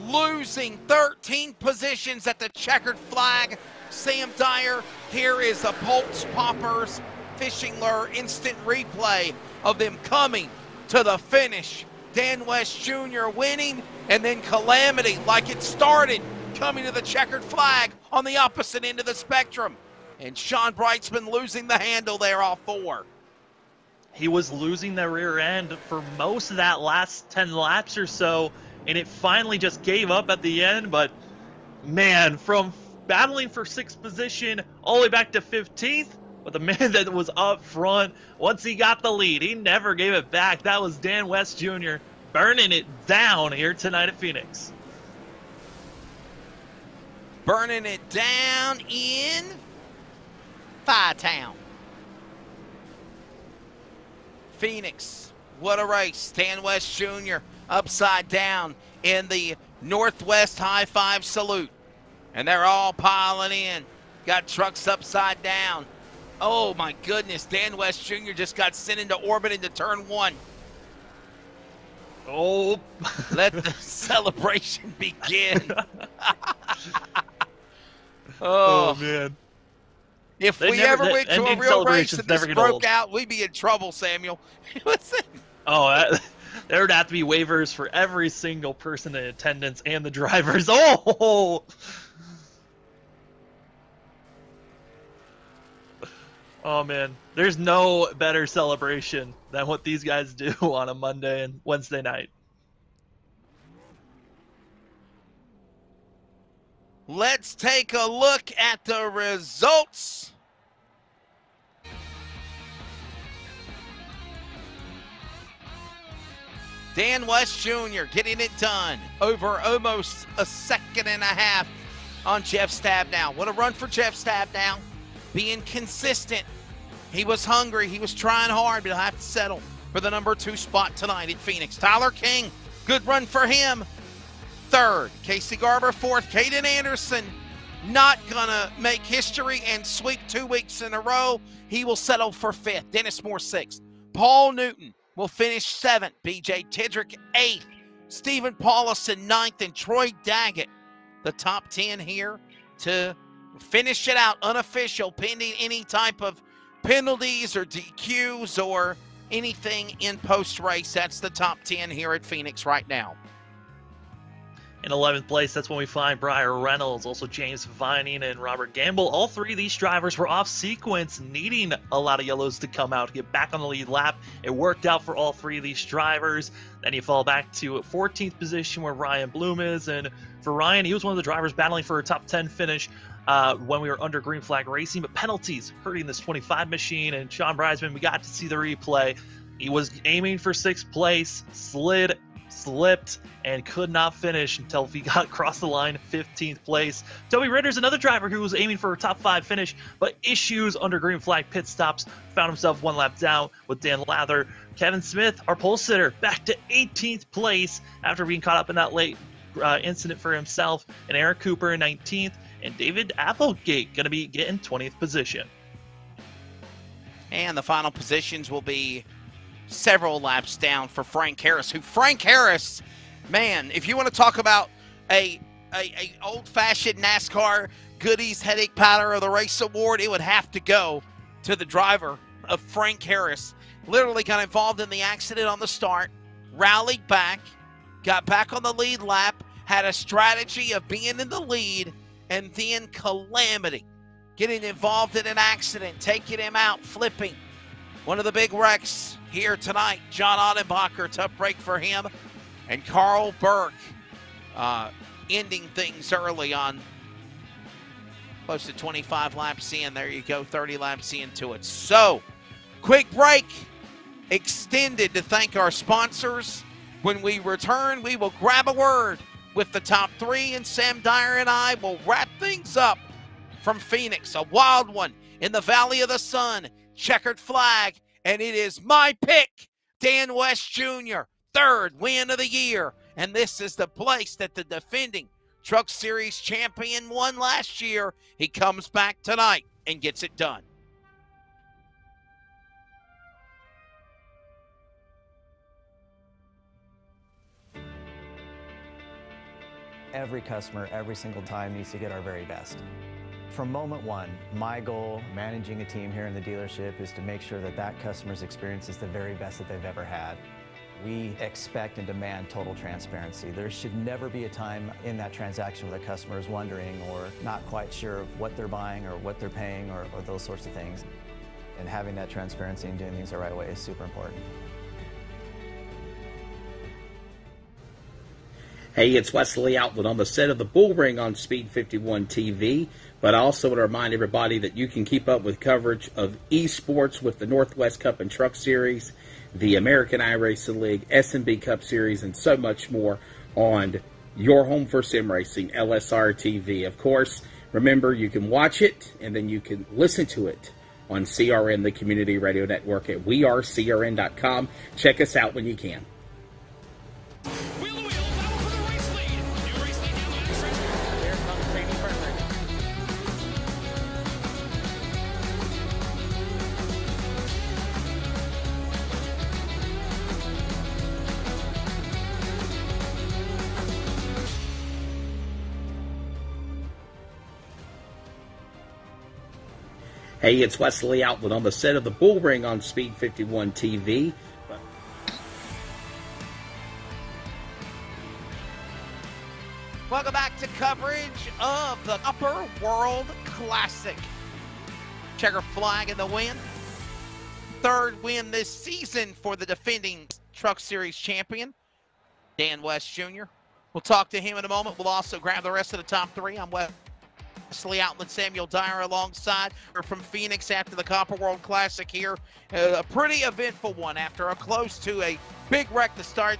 losing 13 positions at the checkered flag. Sam Dyer, here is a Pulse Poppers fishing lure instant replay of them coming to the finish. Dan West Jr. winning, and then calamity like it started, coming to the checkered flag on the opposite end of the spectrum. And Sean Breitzman losing the handle there off 4. He was losing the rear end for most of that last 10 laps or so, and it finally just gave up at the end. But man, from battling for 6th position all the way back to 15th, but the man that was up front, once he got the lead, he never gave it back. That was Dan West Jr. burning it down here tonight at Phoenix. Burning it down in Phi-Town. Phoenix, what a race. Dan West Jr. upside down in the Northwest High Five salute. And they're all piling in. Got trucks upside down. Oh my goodness, Dan West Jr. just got sent into orbit into turn 1. Oh. Let the celebration begin. Oh man. If we ever went to a real race and this broke out, we'd be in trouble, Samuel. Oh, there would have to be waivers for every single person in attendance and the drivers. Oh, Oh man, there's no better celebration than what these guys do on a Monday and Wednesday night. Let's take a look at the results. Dan West Jr. getting it done over almost a second and a half on Jeff Stabnow. What a run for Jeff Stabnow. Being consistent. He was hungry. He was trying hard, but he'll have to settle for the number 2 spot tonight at Phoenix. Tyler King, good run for him. 3rd. Casey Garber 4th. Caden Anderson not going to make history and sweep 2 weeks in a row. He will settle for 5th. Dennis Moore 6th. Paul Newton will finish 7th. BJ Tidrick 8th. Stephen Paulison 9th. And Troy Daggett, the top 10 here to finish it out unofficial, pending any type of penalties or DQs or anything in post-race. That's the top 10 here at Phoenix right now. In 11th place, that's when we find Briar Reynolds, also James Vining and Robert Gamble. All 3 of these drivers were off sequence, needing a lot of yellows to come out to get back on the lead lap. It worked out for all 3 of these drivers. Then you fall back to 14th position where Ryan Bloom is. And for Ryan, he was one of the drivers battling for a top 10 finish when we were under green flag racing, but penalties hurting this 25 machine. And Sean Breisman, we got to see the replay. He was aiming for 6th place, slipped, and could not finish until he got across the line, 15th place. Toby Ritter's another driver who was aiming for a top 5 finish, but issues under green flag pit stops, found himself 1 lap down with Dan Lather. Kevin Smith, our pole sitter, back to 18th place after being caught up in that late incident for himself. And Eric Cooper in 19th, and David Applegate going to be getting 20th position. And the final positions will be several laps down for Frank Harris, man, if you want to talk about a old-fashioned NASCAR goodies headache powder of the race award, it would have to go to the driver of Frank Harris. Literally got involved in the accident on the start, rallied back, got back on the lead lap, had a strategy of being in the lead, and then calamity. Getting involved in an accident, taking him out, flipping. One of the big wrecks here tonight. John Ottenbacher, tough break for him. And Carl Burke ending things early on close to 25 laps in. There you go, 30 laps into it. So, quick break extended to thank our sponsors. When we return, we will grab a word with the top 3, and Sam Dyer and I will wrap things up from Phoenix. A wild one in the Valley of the Sun. Checkered flag, and it is my pick, Dan West Jr., 3rd win of the year. And this is the place that the defending Truck Series champion won last year. He comes back tonight and gets it done. Every customer, every single time, needs to get our very best. From moment one, my goal managing a team here in the dealership is to make sure that that customer's experience is the very best that they've ever had. We expect and demand total transparency. There should never be a time in that transaction where the customer is wondering or not quite sure of what they're buying or what they're paying or those sorts of things. And having that transparency and doing things the right way is super important. Hey, it's Wesley Outland on the set of the Bull Ring on Speed 51 TV, but I also want to remind everybody that you can keep up with coverage of esports with the Northwest Cup and Truck Series, the American iRacing League, S&B Cup Series, and so much more on your home for sim racing, LSRTV. Of course, remember, you can watch it, and then you can listen to it on CRN, the community radio network, at wearecrn.com. Check us out when you can. Hey, it's Wesley Outland on the set of the Bull Ring on Speed 51 TV. Welcome back to coverage of the Upper World Classic. checker flag in the win. Third win this season for the defending Truck Series champion, Dan West Jr. We'll talk to him in a moment. We'll also grab the rest of the top three. I'm Wesley Outland, Samuel Dyer alongside her from Phoenix after the Copper World Classic here. A pretty eventful one after a close to a big wreck to start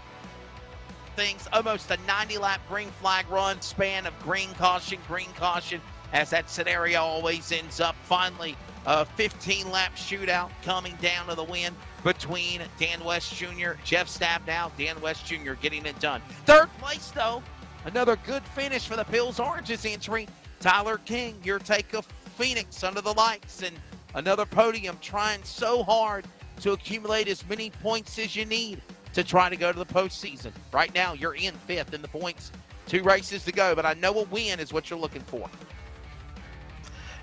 things. Almost a 90-lap green flag run, span of green caution, as that scenario always ends up. Finally, a 15-lap shootout coming down to the win between Dan West Jr., Jeff Stabnow, Dan West Jr. getting it done. Third place, though, another good finish for the Pills Oranges entry. Tyler King, your take of Phoenix under the lights, and another podium, trying so hard to accumulate as many points as you need to try to go to the postseason. Right now, you're in fifth in the points. 2 races to go, but I know a win is what you're looking for.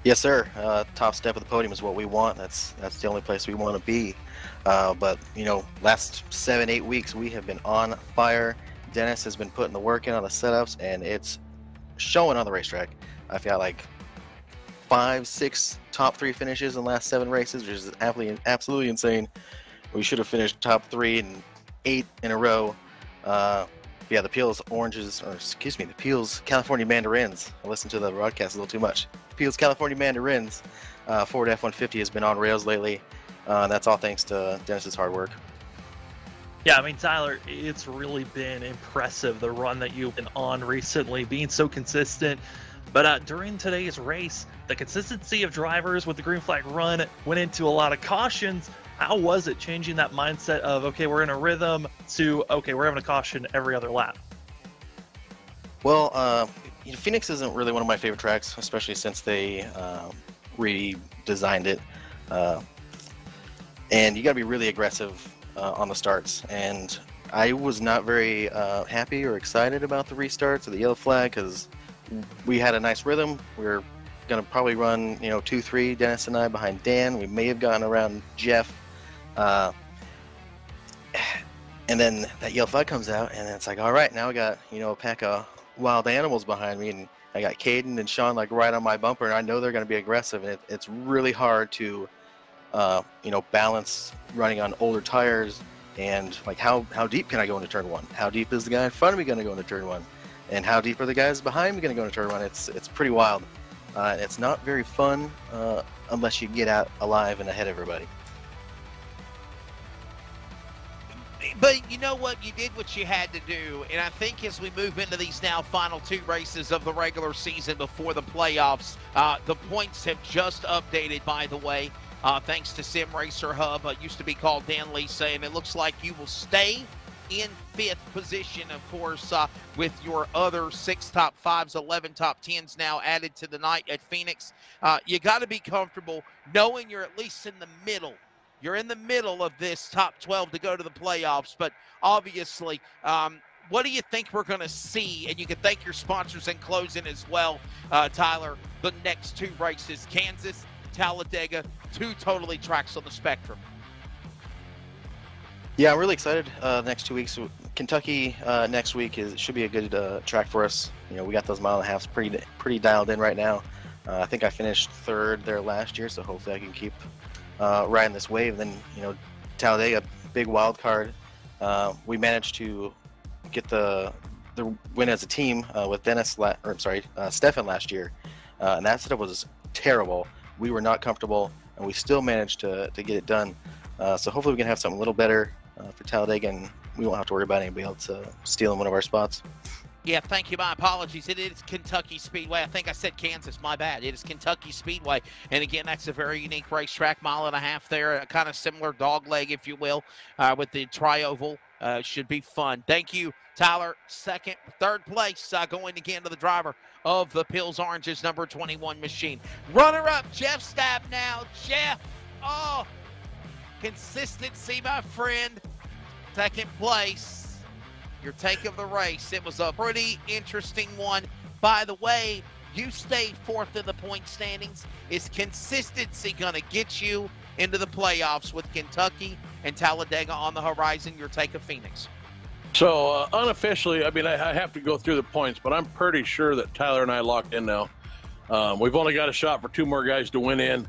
Yes, sir. Top step of the podium is what we want. That's the only place we want to be. But, you know, last 7-8 weeks, we have been on fire. Dennis has been putting the work in on the setups, and it's showing on the racetrack. I've got like 5-6 top 3 finishes in the last 7 races, which is absolutely insane. We should have finished top 3 and 8 in a row. Yeah, the Peels Oranges, or excuse me, the Peels California Mandarins. I listened to the broadcast a little too much. Peels California Mandarins. Ford F-150 has been on rails lately. That's all thanks to Dennis's hard work. Yeah, I mean, Tyler, it's really been impressive, the run that you've been on recently, being so consistent. But during today's race, the consistency of drivers with the green flag run went into a lot of cautions. How was it changing that mindset of, okay, we're in a rhythm, to, okay, we're having a caution every other lap? Well, Phoenix isn't really one of my favorite tracks, especially since they redesigned it. And you got to be really aggressive on the starts. And I was not very happy or excited about the restarts of the yellow flag because we had a nice rhythm. We were going to probably run, 2-3, Dennis and I behind Dan. We may have gotten around Jeff. And then that yellow flag comes out, and it's like, all right, now we got, a pack of wild animals behind me, and I got Caden and Sean like right on my bumper, and I know they're going to be aggressive, and it's really hard to, balance running on older tires, and like how deep can I go into turn 1? How deep is the guy in front of me going to go into turn 1? And how deep are the guys behind me going to go into turn 1? It's pretty wild. It's not very fun unless you get out alive and ahead of everybody. But you know what? You did what you had to do. And I think as we move into these now final 2 races of the regular season before the playoffs, the points have just updated, by the way, thanks to Sim Racer Hub. Used to be called Dan Lisa, and it looks like you will stay in 5th position, of course, with your other 6 top 5s, 11 top 10s now added to the night at Phoenix. You got to be comfortable knowing you're at least in the middle. You're in the middle of this top 12 to go to the playoffs, but obviously, what do you think we're going to see? And you can thank your sponsors in closing as well, Tyler. The next 2 races, Kansas, Talladega, 2 totally tracks on the spectrum. Yeah, I'm really excited. Next 2 weeks, Kentucky next week should be a good track for us. We got those 1.5 miles pretty dialed in right now. I think I finished 3rd there last year, so hopefully I can keep riding this wave. And then Talladega, big wild card. We managed to get the win as a team with Stefan last year, and that setup was terrible. We were not comfortable, and we still managed to get it done. So hopefully we can have something a little better for Talladega, and we won't have to worry about anybody else stealing one of our spots. Yeah, thank you. My apologies. It is Kentucky Speedway. I think I said Kansas. My bad. It is Kentucky Speedway. And again, that's a very unique racetrack, 1.5 miles there, a kind of similar dog leg, if you will, with the tri-oval. Should be fun. Thank you, Tyler. 2nd, 3rd place going again to the driver of the Pills Oranges, number 21 machine. Runner-up, Jeff Stabnow. Jeff, consistency, my friend. 2nd place. Your take of the race. It was a pretty interesting one. By the way, you stay 4th in the point standings. Is consistency going to get you into the playoffs with Kentucky and Talladega on the horizon? Your take of Phoenix. So unofficially, I mean, I have to go through the points, but I'm pretty sure that Tyler and I locked in now. We've only got a shot for 2 more guys to win in.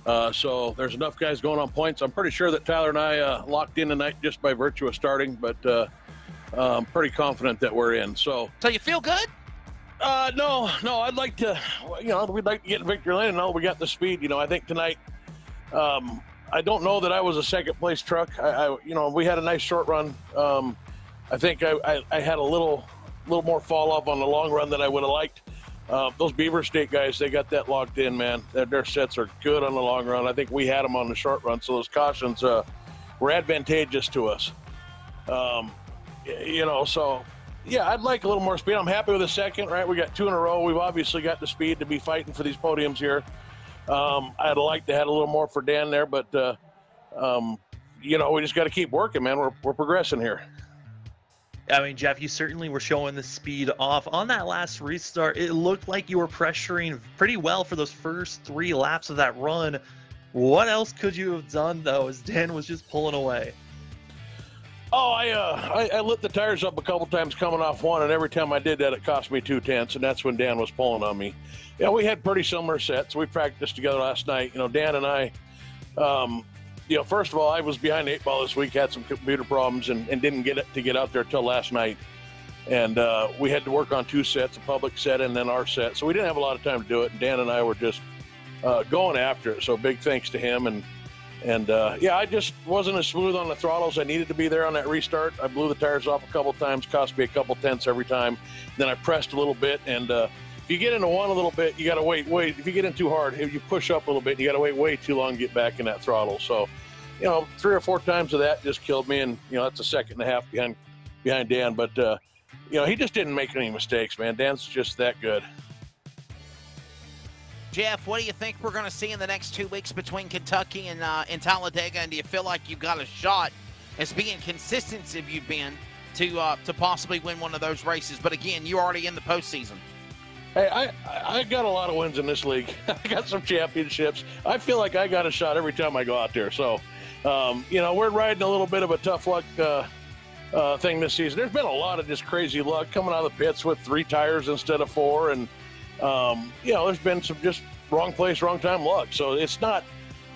So there's enough guys going on points. I'm pretty sure that Tyler and I locked in tonight just by virtue of starting, but I'm pretty confident that we're in. So you feel good? No, I'd like to, we'd like to get in victory lane and know we got the speed. I think tonight, I don't know that I was a second place truck. We had a nice short run. I think I had a little more fall off on the long run than I would have liked. Those Beaver State guys, they got that locked in, man. Their sets are good on the long run. I think we had them on the short run, so those cautions were advantageous to us. So yeah, I'd like a little more speed. I'm happy with the second, right? We got 2 in a row. We've obviously got the speed to be fighting for these podiums here. I'd like to have a little more for Dan there, but we just got to keep working, man. We're progressing here. I mean, Jeff, you certainly were showing the speed off. On that last restart, it looked like you were pressuring pretty well for those first 3 laps of that run. What else could you have done, though, as Dan was just pulling away? Oh, I lit the tires up a couple times coming off one, and every time I did that, it cost me 2/10, and that's when Dan was pulling on me. Yeah, we had pretty similar sets. We practiced together last night. Dan and I, first of all, I was behind the 8 ball this week, had some computer problems, and didn't get out there till last night. And we had to work on 2 sets, a public set and then our set. So we didn't have a lot of time to do it, and Dan and I were just going after it. So big thanks to him. And I just wasn't as smooth on the throttles. I needed to be there on that restart. I blew the tires off a couple times, cost me a couple tenths every time. Then I pressed a little bit, and if you get into one a little bit, you got to wait. If you get in too hard, if you push up a little bit, you got to wait way too long to get back in that throttle. So, 3 or 4 times of that just killed me, and that's a second and a half behind Dan. But he just didn't make any mistakes, man. Dan's just that good. Jeff, what do you think we're going to see in the next 2 weeks between Kentucky and Talladega? And do you feel like you've got a shot, as being consistent as you've been, to possibly win one of those races? But again, you're already in the postseason. Hey, I got a lot of wins in this league. I got some championships. I feel like I got a shot every time I go out there. So, we're riding a little bit of a tough luck thing this season. There's been a lot of just crazy luck coming out of the pits with 3 tires instead of 4, and there's been some just wrong place, wrong time luck. So it's not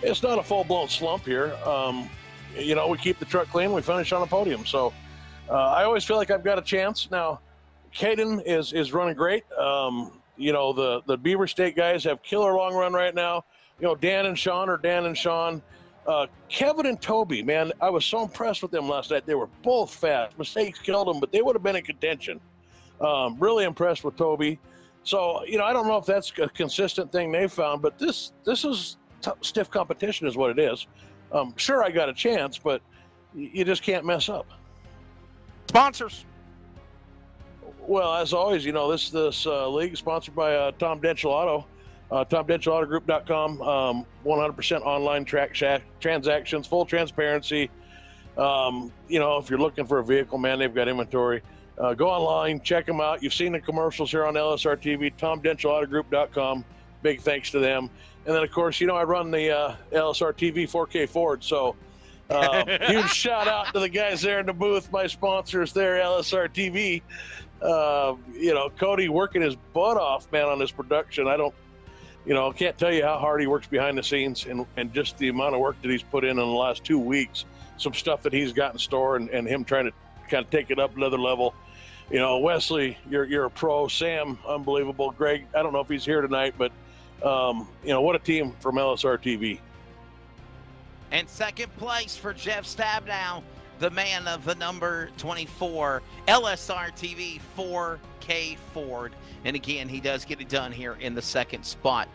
a full-blown slump here. We keep the truck clean. We finish on the podium. So I always feel like I've got a chance. Now, Caden is running great. The Beaver State guys have killer long run right now. Dan and Sean. Kevin and Toby, man, I was so impressed with them last night. They were both fast. Mistakes killed them, but they would have been in contention. Really impressed with Toby. So, I don't know if that's a consistent thing they found, but this is stiff competition is what it is. Sure, I got a chance, but you just can't mess up. Sponsors. Well, as always, this league is sponsored by Tom Denchel Auto, TomDenchelautogroup.com, 100% online transactions, full transparency. If you're looking for a vehicle, man, they've got inventory. Go online, check them out. You've seen the commercials here on LSRTV, TomDenchelautogroup.com. Big thanks to them. And then, of course, I run the LSRTV 4K Ford. So huge shout out to the guys there in the booth, my sponsors there, LSRTV. Cody working his butt off, man, on this production. Can't tell you how hard he works behind the scenes and just the amount of work that he's put in the last 2 weeks. Some stuff that he's got in store and him trying to kind of take it up another level. Wesley, you're a pro. Sam, unbelievable. Greg, I don't know if he's here tonight, but what a team from LSRTV. And second place for Jeff Stabnow, the man of the number 24, LSRTV 4K Ford. And again, he does get it done here in the second spot.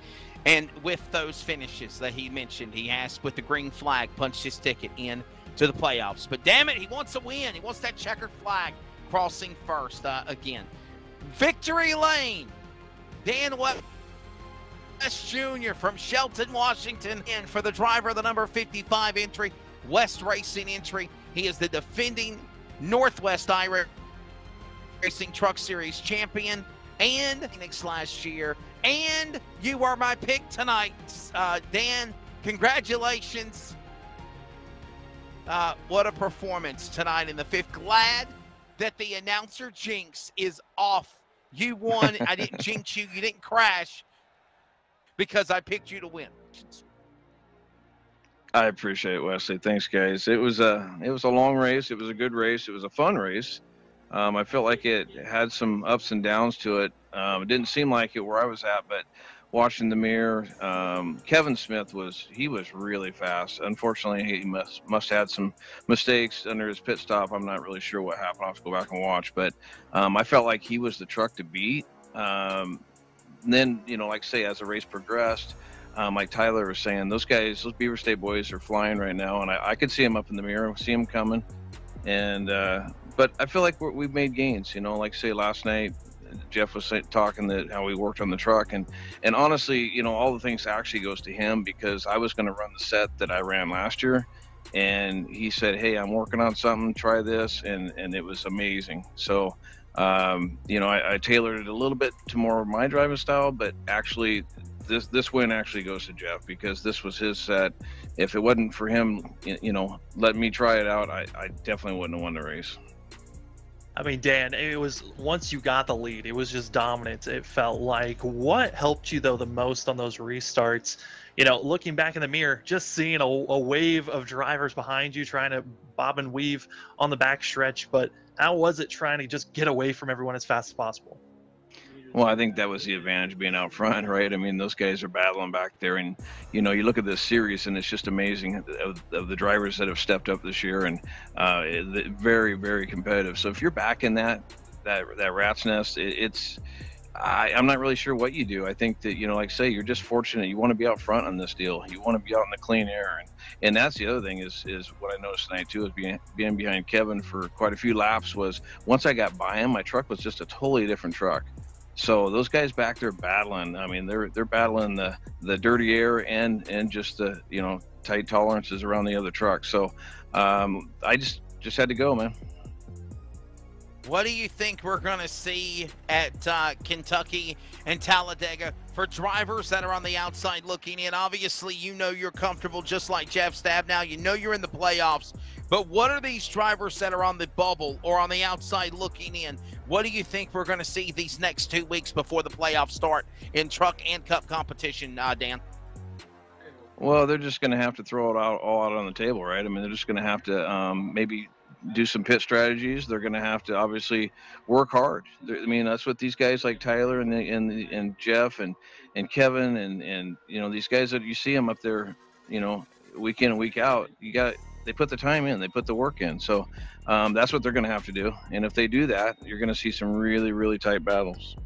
And with those finishes that he mentioned, he asked with the green flag, punched his ticket in to the playoffs. But damn it, he wants a win. He wants that checkered flag crossing first again. Victory lane. Dan West Jr. from Shelton, Washington, in for the driver of the number 55 entry, West Racing entry. He is the defending Northwest Ira Racing Truck Series champion and Phoenix last year. And you are my pick tonight, Dan. Congratulations. What a performance tonight in the 5th. Glad that the announcer jinx is off. You won. I didn't jinx you. You didn't crash because I picked you to win. I appreciate it, Wesley. Thanks, guys. It was a long race. It was a good race. It was a fun race. I felt like it had some ups and downs to it. It didn't seem like it where I was at, but watching the mirror, Kevin Smith was really fast. Unfortunately, he must have had some mistakes under his pit stop. I'm not really sure what happened. I'll have to go back and watch, but I felt like he was the truck to beat. Then, like I say, as the race progressed, like Tyler was saying, those guys, those Beaver State boys are flying right now, and I could see them up in the mirror, see them coming, and but I feel like we've made gains. Like say last night, Jeff was talking that how we worked on the truck, and honestly, all the things actually goes to him because I was going to run the set that I ran last year, and he said, "Hey, I'm working on something. Try this," and it was amazing. So. I tailored it a little bit to more of my driving style, but actually, this win actually goes to Jeff because this was his set. If it wasn't for him, letting me try it out, I definitely wouldn't have won the race. I mean, Dan, it was once you got the lead, it was just dominance. It felt like. What helped you though the most on those restarts? Looking back in the mirror, just seeing a wave of drivers behind you trying to bob and weave on the back stretch. But how was it trying to just get away from everyone as fast as possible? Well, I think that was the advantage being out front, right? I mean, those guys are battling back there, and you look at this series, and it's just amazing of the drivers that have stepped up this year, and very, very competitive. So if you're back in that rat's nest, I'm not really sure what you do. I think that like say, you're just fortunate. You want to be out front on this deal. You want to be out in the clean air, and that's the other thing is what I noticed tonight too is being behind Kevin for quite a few laps. Was once I got by him, my truck was just a totally different truck. So those guys back there battling. I mean, they're battling the dirty air and just the tight tolerances around the other truck. So I just had to go, man. What do you think we're going to see at Kentucky and Talladega for drivers that are on the outside looking in? Obviously, you're comfortable just like Jeff Stab now. You're in the playoffs. But what are these drivers that are on the bubble or on the outside looking in? What do you think we're going to see these next 2 weeks before the playoffs start in truck and cup competition, Dan? Well, they're just going to have to throw it all out on the table, right? I mean, they're just going to have to maybe do some pit strategies. They're going to have to obviously work hard. I mean, that's what these guys like Tyler and Jeff and Kevin and these guys that you see them up there, week in and week out. They put the time in, they put the work in. So that's what they're going to have to do. And if they do that, you're going to see some really, really tight battles.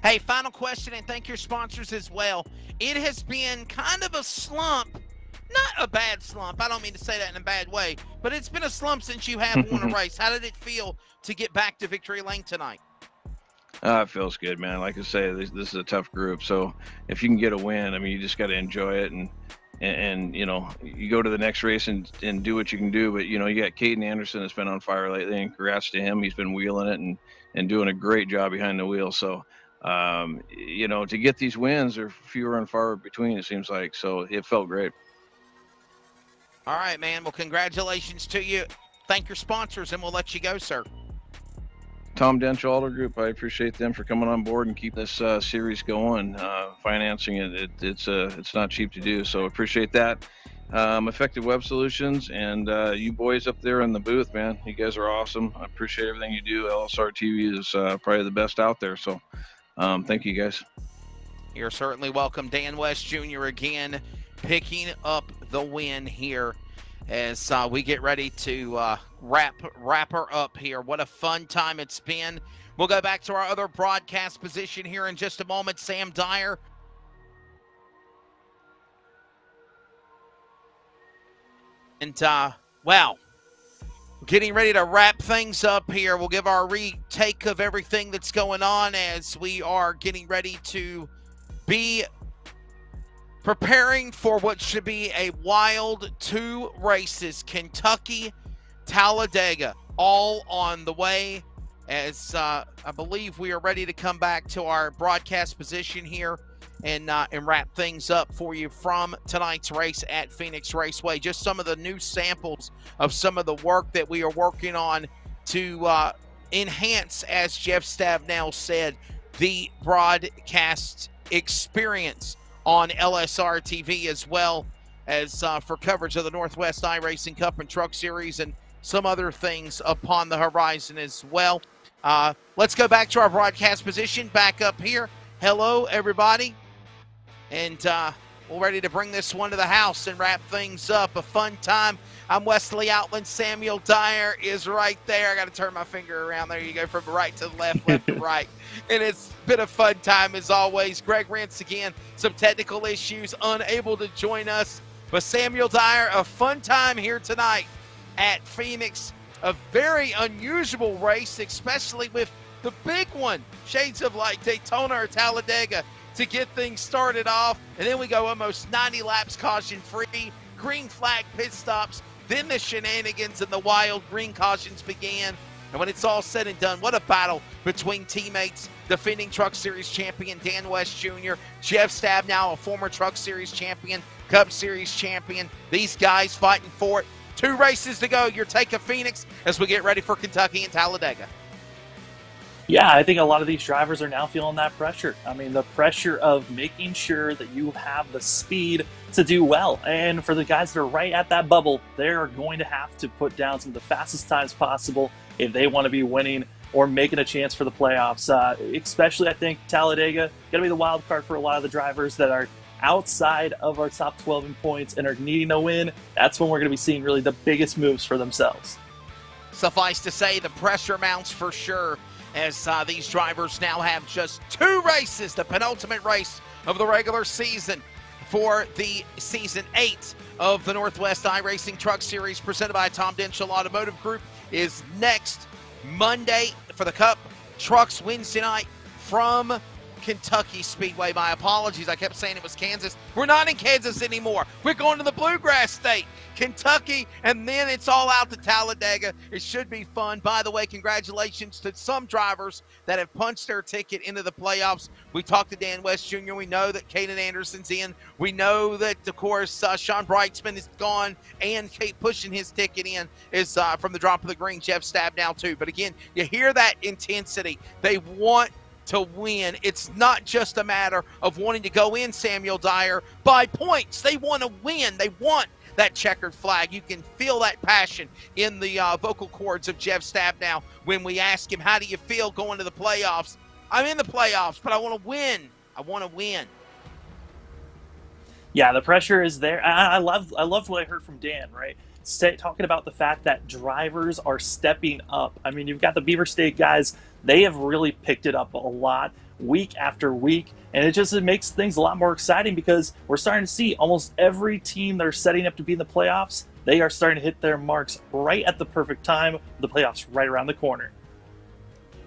Hey, final question, and thank your sponsors as well. It has been kind of a slump. Not a bad slump. I don't mean to say that in a bad way, but it's been a slump since you have won a race. How did it feel to get back to victory lane tonight? It feels good, man. Like I say, this is a tough group. So if you can get a win, I mean, you just got to enjoy it. And you go to the next race and do what you can do. But, you got Caden Anderson that's been on fire lately, and congrats to him. He's been wheeling it and doing a great job behind the wheel. So, to get these wins, they're fewer and far between, it seems like. So it felt great. All right, man. Well, congratulations to you. Thank your sponsors, and we'll let you go, sir. Tom Dench Alder Group, I appreciate them for coming on board and keep this series going. Financing it's not cheap to do, so appreciate that. Effective Web Solutions and you boys up there in the booth, man, you guys are awesome. I appreciate everything you do. LSRTV is probably the best out there, so thank you guys. You're certainly welcome. Dan West Jr. again picking up the win here as we get ready to wrap her up here. What a fun time it's been. We'll go back to our other broadcast position here in just a moment. Sam Dyer. And, wow, getting ready to wrap things up here. We'll give our retake of everything that's going on as we are getting ready to be preparing for what should be a wild 2 races. Kentucky, Talladega, all on the way as I believe we are ready to come back to our broadcast position here and wrap things up for you from tonight's race at Phoenix Raceway. Just some of the new samples of some of the work that we are working on to enhance, as Jeff Stabnell said, the broadcast experience on LSRTV as well as for coverage of the Northwest iRacing Cup and Truck Series and some other things upon the horizon as well. Let's go back to our broadcast position back up here. Hello, everybody. And we're ready to bring this one to the house and wrap things up. A fun time. I'm Wesley Outland. Samuel Dyer is right there. I got to turn my finger around. There you go, from right to left, left to right. And it's been a fun time as always. Greg Rentz again, some technical issues, unable to join us. But Samuel Dyer, a fun time here tonight at Phoenix. A very unusual race, especially with the big one, shades of like Daytona or Talladega, to get things started off. And then we go almost 90 laps caution-free, green flag pit stops, then the shenanigans and the wild green cautions began. And when it's all said and done, what a battle between teammates. Defending Truck Series champion Dan West Jr., Jeff Stabnow, a former Truck Series champion, Cup Series champion. These guys fighting for it. 2 races to go. Your take of Phoenix as we get ready for Kentucky and Talladega. Yeah, I think a lot of these drivers are now feeling that pressure. I mean, the pressure of making sure that you have the speed to do well. And for the guys that are right at that bubble, they're going to have to put down some of the fastest times possible if they want to be winning or making a chance for the playoffs. Especially, I think, Talladega, going to be the wild card for a lot of the drivers that are outside of our top 12 in points and are needing a win. That's when we're going to be seeing really the biggest moves for themselves. Suffice to say, the pressure mounts for sure, as these drivers now have just 2 races, the penultimate race of the regular season for the Season 8 of the Northwest iRacing Truck Series presented by Tom Denchel Automotive Group is next Monday for the Cup. Trucks Wednesday night from Kentucky Speedway. My apologies. I kept saying it was Kansas. We're not in Kansas anymore. We're going to the Bluegrass State, Kentucky, and then it's all out to Talladega. It should be fun. By the way, congratulations to some drivers that have punched their ticket into the playoffs. We talked to Dan West Jr. We know that Caden Anderson's in. We know that, of course, Sean Brightsman is gone and pushing his ticket in is from the drop of the green. Jeff Stabnow too. But again, you hear that intensity. They want to win. It's not just a matter of wanting to go in, Samuel Dyer, by points. They want to win. They want that checkered flag. You can feel that passion in the vocal cords of Jeff Stabnow when we ask him, how do you feel going to the playoffs? I'm in the playoffs, but I want to win. I want to win. Yeah, the pressure is there. I loved what I heard from Dan, right? Talking about the fact that drivers are stepping up. I mean, you've got the Beaver State guys. They have really picked it up a lot week after week, and it makes things a lot more exciting because we're starting to see almost every team that are setting up to be in the playoffs, they are starting to hit their marks right at the perfect time, the playoffs right around the corner.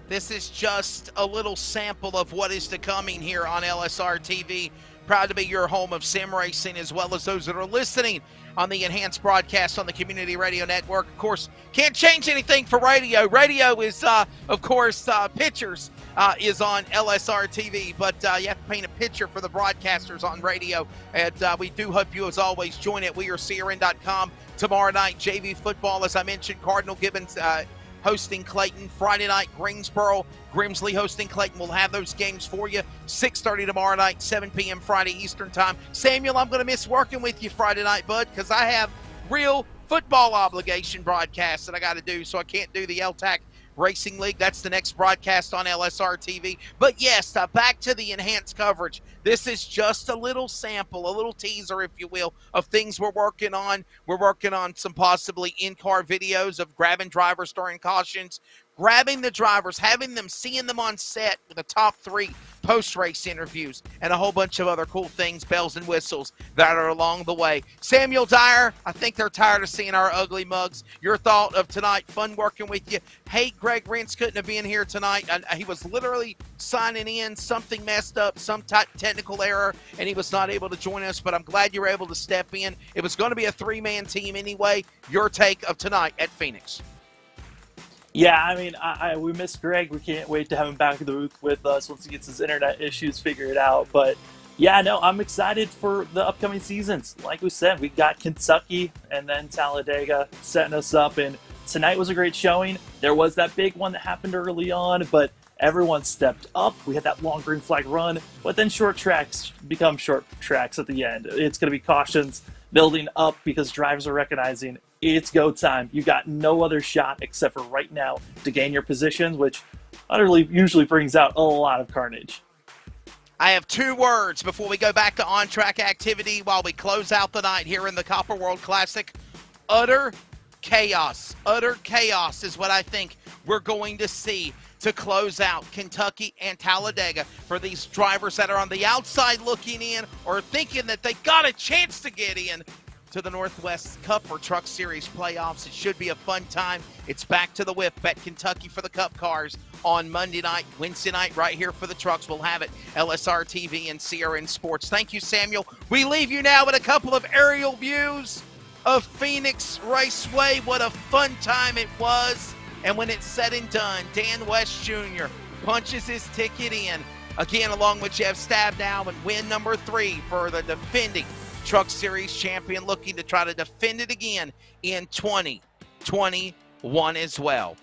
This is just a little sample of what is to coming here on LSRTV. Proud to be your home of sim racing, as well as those that are listening on the enhanced broadcast on the Community Radio Network. Of course, can't change anything for radio. Radio is, of course, pictures is on LSRTV, but you have to paint a picture for the broadcasters on radio. And we do hope you, as always, join it. We are CRN.com. Tomorrow night, JV football, as I mentioned, Cardinal Gibbons hosting Clayton. Friday night, Greensboro, Grimsley hosting Clayton. We'll have those games for you. 6:30 tomorrow night, 7 p.m. Friday Eastern time. Samuel, I'm going to miss working with you Friday night, bud, because I have real football obligation broadcasts that I got to do, so I can't do the LTAC Racing League. That's the next broadcast on LSRTV. But yes, back to the enhanced coverage. This is just a little sample, a little teaser, if you will, of things we're working on. We're working on some possibly in-car videos of grabbing drivers during cautions, grabbing the drivers, having them, seeing them on set with the top 3 post-race interviews, and a whole bunch of other cool things, bells and whistles that are along the way. Samuel Dyer, I think they're tired of seeing our ugly mugs. Your thought of tonight, fun working with you. Hey, Greg Rentz couldn't have been here tonight. He was literally signing in. Something messed up, some technical error, and he was not able to join us, but I'm glad you were able to step in. It was going to be a 3-man team anyway. Your take of tonight at Phoenix. Yeah, I mean, we miss Greg. We can't wait to have him back in the booth with us once he gets his internet issues figured out. But yeah, no, I'm excited for the upcoming seasons. Like we said, we got Kentucky and then Talladega setting us up. And tonight was a great showing. There was that big one that happened early on, but everyone stepped up. We had that long green flag run, but then short tracks become short tracks at the end. It's going to be cautions building up because drivers are recognizing it's go time. You got no other shot except for right now to gain your positions, which utterly usually brings out a lot of carnage. I have 2 words before we go back to on-track activity while we close out the night here in the Copper World Classic. Utter chaos. Utter chaos is what I think we're going to see to close out Kentucky and Talladega for these drivers that are on the outside looking in or thinking that they got a chance to get in to the Northwest Cup or Truck Series playoffs. It should be a fun time. It's back to the whip. Bet Kentucky for the Cup cars on Monday night. Wednesday night right here for the trucks. We'll have it. LSRTV and CRN Sports. Thank you, Samuel. We leave you now with a couple of aerial views of Phoenix Raceway. What a fun time it was. And when it's said and done, Dan West Jr. punches his ticket in. Again, along with Jeff Stabnow, and win number 3 for the defending Truck Series champion, looking to try to defend it again in 2021 as well.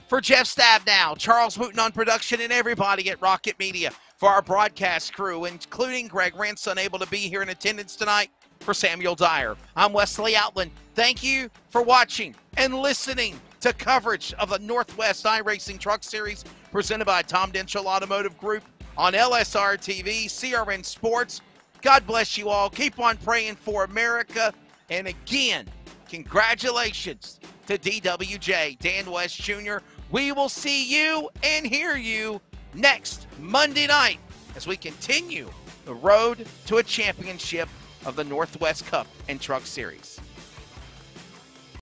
For Jeff Stabnow, Charles Wooten on production, and everybody at Rocket Media, for our broadcast crew, including Greg Rentz, unable to be here in attendance tonight, for Samuel Dyer, I'm Wesley Outland. Thank you for watching and listening to coverage of the Northwest iRacing Truck Series presented by Tom Denchel Automotive Group on LSRTV, CRN Sports. God bless you all. Keep on praying for America. And again, congratulations to DWJ, Dan West Jr. We will see you and hear you next Monday night as we continue the road to a championship of the Northwest Cup and Truck Series.